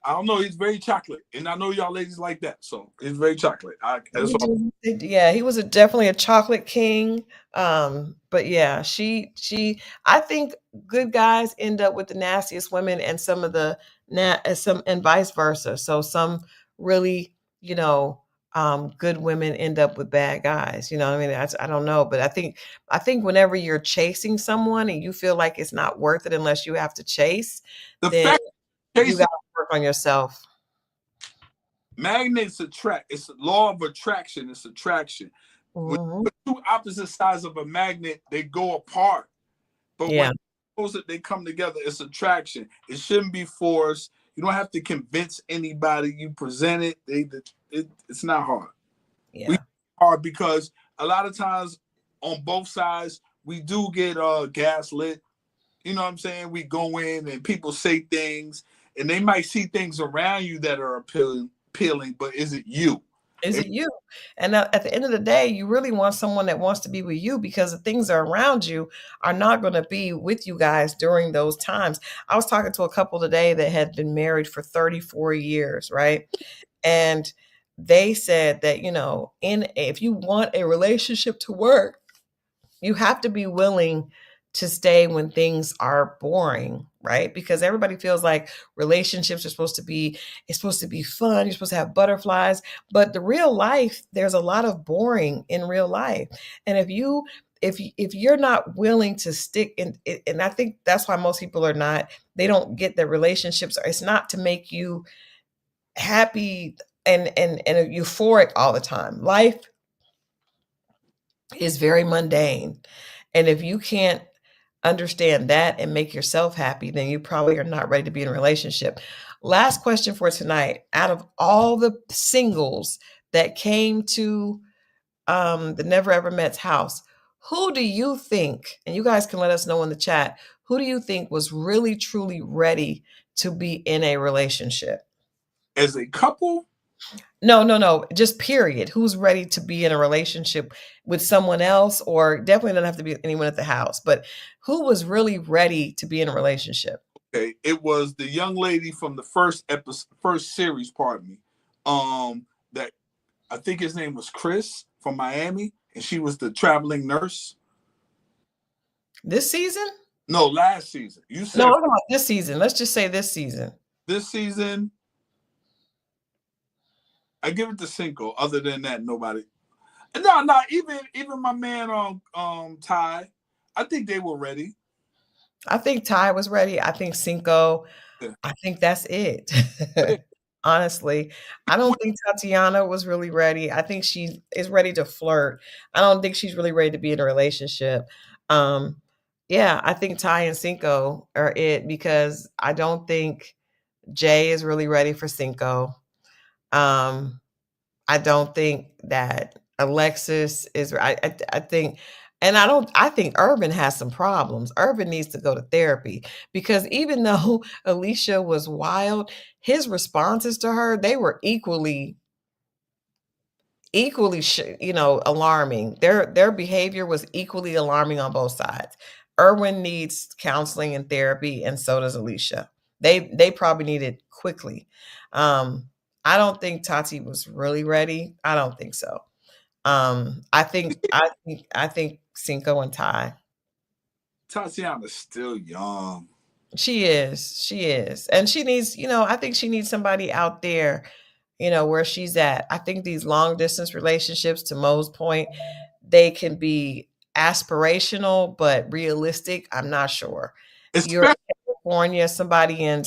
I don't know. He's very chocolate, and I know y'all ladies like that, so he's very chocolate. That's all. Yeah, he was definitely a chocolate king. But yeah, I think good guys end up with the nastiest women, and some of the some and vice versa. So some really, good women end up with bad guys. You know what I mean? I don't know, but I think whenever you're chasing someone and you feel like it's not worth it unless you have to chase, The then fact you got to work on yourself. magnets attract. It's a law of attraction. It's attraction. When you put two opposite sides of a magnet, they go apart. But when they come together, it's attraction. It shouldn't be forced. You don't have to convince anybody. You present it. It's not hard. Yeah. Hard because a lot of times on both sides, we do get gaslit. You know what I'm saying? We go in and people say things, and they might see things around you that are appealing, but is it you? Is it you? And at the end of the day, you really want someone that wants to be with you, because the things that are around you are not going to be with you guys during those times. I was talking to a couple today that had been married for 34 years, right? And they said that, if you want a relationship to work, you have to be willing to stay when things are boring, right? Because everybody feels like relationships are supposed to be, it's supposed to be fun. You're supposed to have butterflies, but the real life, there's a lot of boring in real life. And if you're not willing to stick in, and I think that's why most people they don't get their relationships. It's not to make you happy and euphoric all the time. Life is very mundane. And if you can't understand that and make yourself happy, then you probably are not ready to be in a relationship. Last question for tonight. Out of all the singles that came to the Never Ever Met's house, who do you think, and you guys can let us know in the chat, who do you think was really, truly ready to be in a relationship? As a couple? No. Just period. Who's ready to be in a relationship with someone else, or definitely doesn't have to be anyone at the house, but who was really ready to be in a relationship? Okay, it was the young lady from the first series, pardon me. That I think his name was Chris from Miami, and she was the traveling nurse. This season? No, last season. You said no, this season. Let's just say this season. This season, I give it to Cinco. Other than that, nobody. No, even my man Ty. I think they were ready. I think Ty was ready. I think Cinco. Yeah. I think that's it. Honestly, I don't think Tatiana was really ready. I think she is ready to flirt. I don't think she's really ready to be in a relationship. Yeah, I think Ty and Cinco are it, because I don't think Jay is really ready for Cinco. I don't think that Alexis is. I think, and I think Urban has some problems. Urban needs to go to therapy, because even though Alicia was wild, his responses to her, they were equally, alarming. Their behavior was equally alarming on both sides. Erwin needs counseling and therapy, and so does Alicia. They probably need it quickly. I don't think Tati was really ready. I don't think so. I think Cinco and Ty. Tatiana's still young. She is. And she needs, I think she needs somebody out there, where she's at. I think these long distance relationships, to Mo's point, they can be aspirational, but realistic, I'm not sure. You're in California, somebody in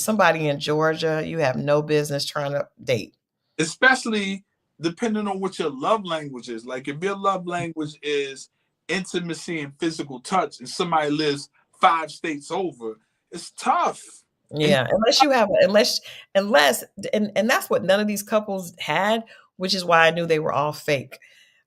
Georgia, you have no business trying to date. Especially depending on what your love language is. Like if your love language is intimacy and physical touch, and somebody lives 5 states over, it's tough. Yeah, unless and that's what none of these couples had, which is why I knew they were all fake.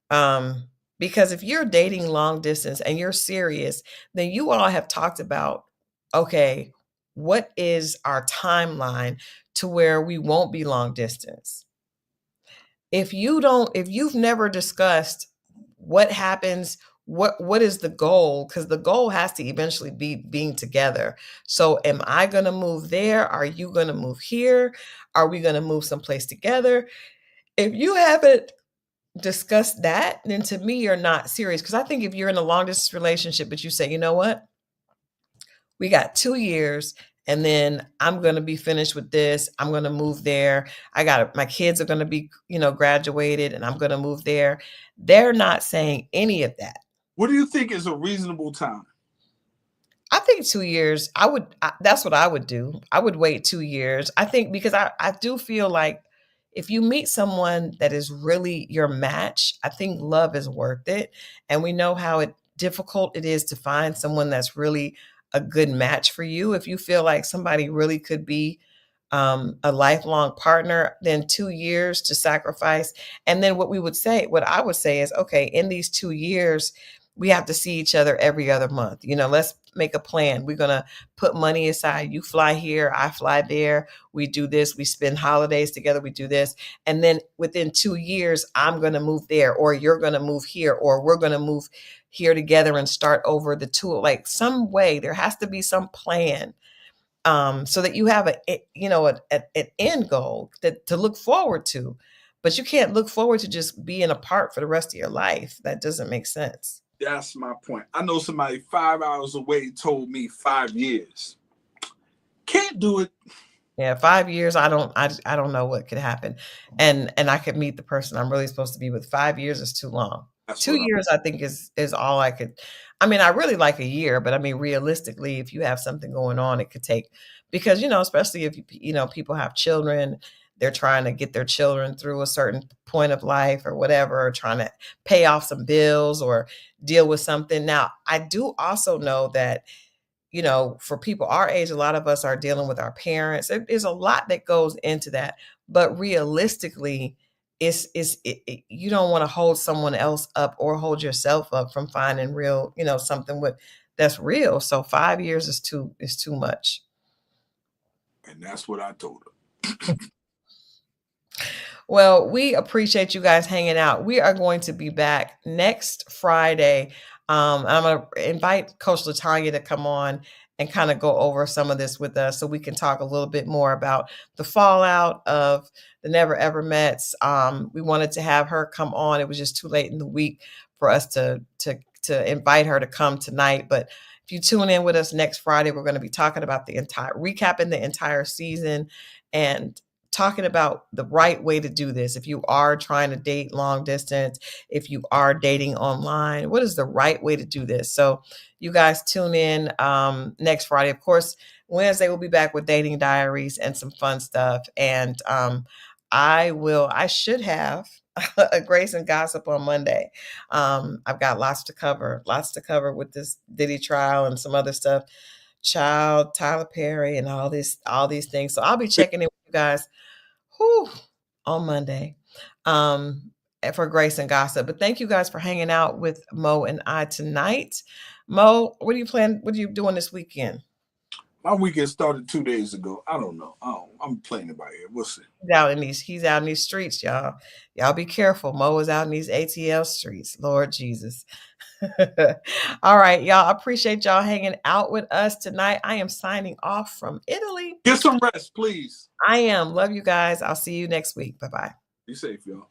Because if you're dating long distance and you're serious, then you all have talked about, okay, what is our timeline to where we won't be long distance? If you've never discussed what happens, what is the goal, because the goal has to eventually be being together. So am I going to move there? Are you going to move here? Are we going to move someplace together? If you haven't discussed that, then to me you're not serious, because I think if you're in a long distance relationship but you say, you know what, we got 2 years and then I'm going to be finished with this, I'm going to move there, my kids are going to be, graduated, and I'm going to move there. They're not saying any of that. What do you think is a reasonable time? I think 2 years. That's what I would do. I would wait 2 years. I think, because I do feel like if you meet someone that is really your match, I think love is worth it. And we know how difficult it is to find someone that's really a good match for you. If you feel like somebody really could be a lifelong partner, then 2 years to sacrifice. And then what I would say is, okay, in these 2 years, we have to see each other every other month. Let's make a plan. We're going to put money aside. You fly here, I fly there. We do this. We spend holidays together. We do this. And then within 2 years, I'm going to move there, or you're going to move here, or we're going to move here together and start over the two. Like, some way, there has to be some plan, so that you have an end goal to look forward to. But you can't look forward to just being apart for the rest of your life. That doesn't make sense. That's my point. I know somebody 5 hours away told me 5 years. Can't do it. Yeah, 5 years. I don't know what could happen, and I could meet the person I'm really supposed to be with. 5 years is too long. That's 2 years, I think, is all I could. I mean, I really like a year, but I mean, realistically, if you have something going on, it could take, because especially if people have children, they're trying to get their children through a certain point of life or whatever, or trying to pay off some bills or deal with something. Now, I do also know that, for people our age, a lot of us are dealing with our parents. There's a lot that goes into that. But realistically, you don't want to hold someone else up or hold yourself up from finding real, something that's real. So 5 years is too much. And that's what I told her. Well, we appreciate you guys hanging out. We are going to be back next Friday. I'm going to invite Coach LaTanya to come on and kind of go over some of this with us, so we can talk a little bit more about the fallout of the Never Ever Mets. We wanted to have her come on. It was just too late in the week for us to invite her to come tonight. But if you tune in with us next Friday, we're going to be talking about recapping the entire season and talking about the right way to do this. If you are trying to date long distance, if you are dating online, what is the right way to do this? So you guys tune in next Friday. Of course, Wednesday we'll be back with Dating Diaries and some fun stuff. And I should have a Grace and Gossip on Monday. I've got lots to cover with this Diddy trial and some other stuff. Child, Tyler Perry, and all these things. So I'll be checking in with you guys on Monday for Grace and Gossip. But thank you guys for hanging out with Mo and I tonight. Mo, what are you doing this weekend? My weekend started 2 days ago. I don't know. I'm playing it by ear. We'll see. He's out in these streets, y'all. Y'all be careful. Mo is out in these ATL streets. Lord Jesus. All right, y'all. I appreciate y'all hanging out with us tonight. I am signing off from Italy. Get some rest, please. I am. Love you guys. I'll see you next week. Bye-bye. Be safe, y'all.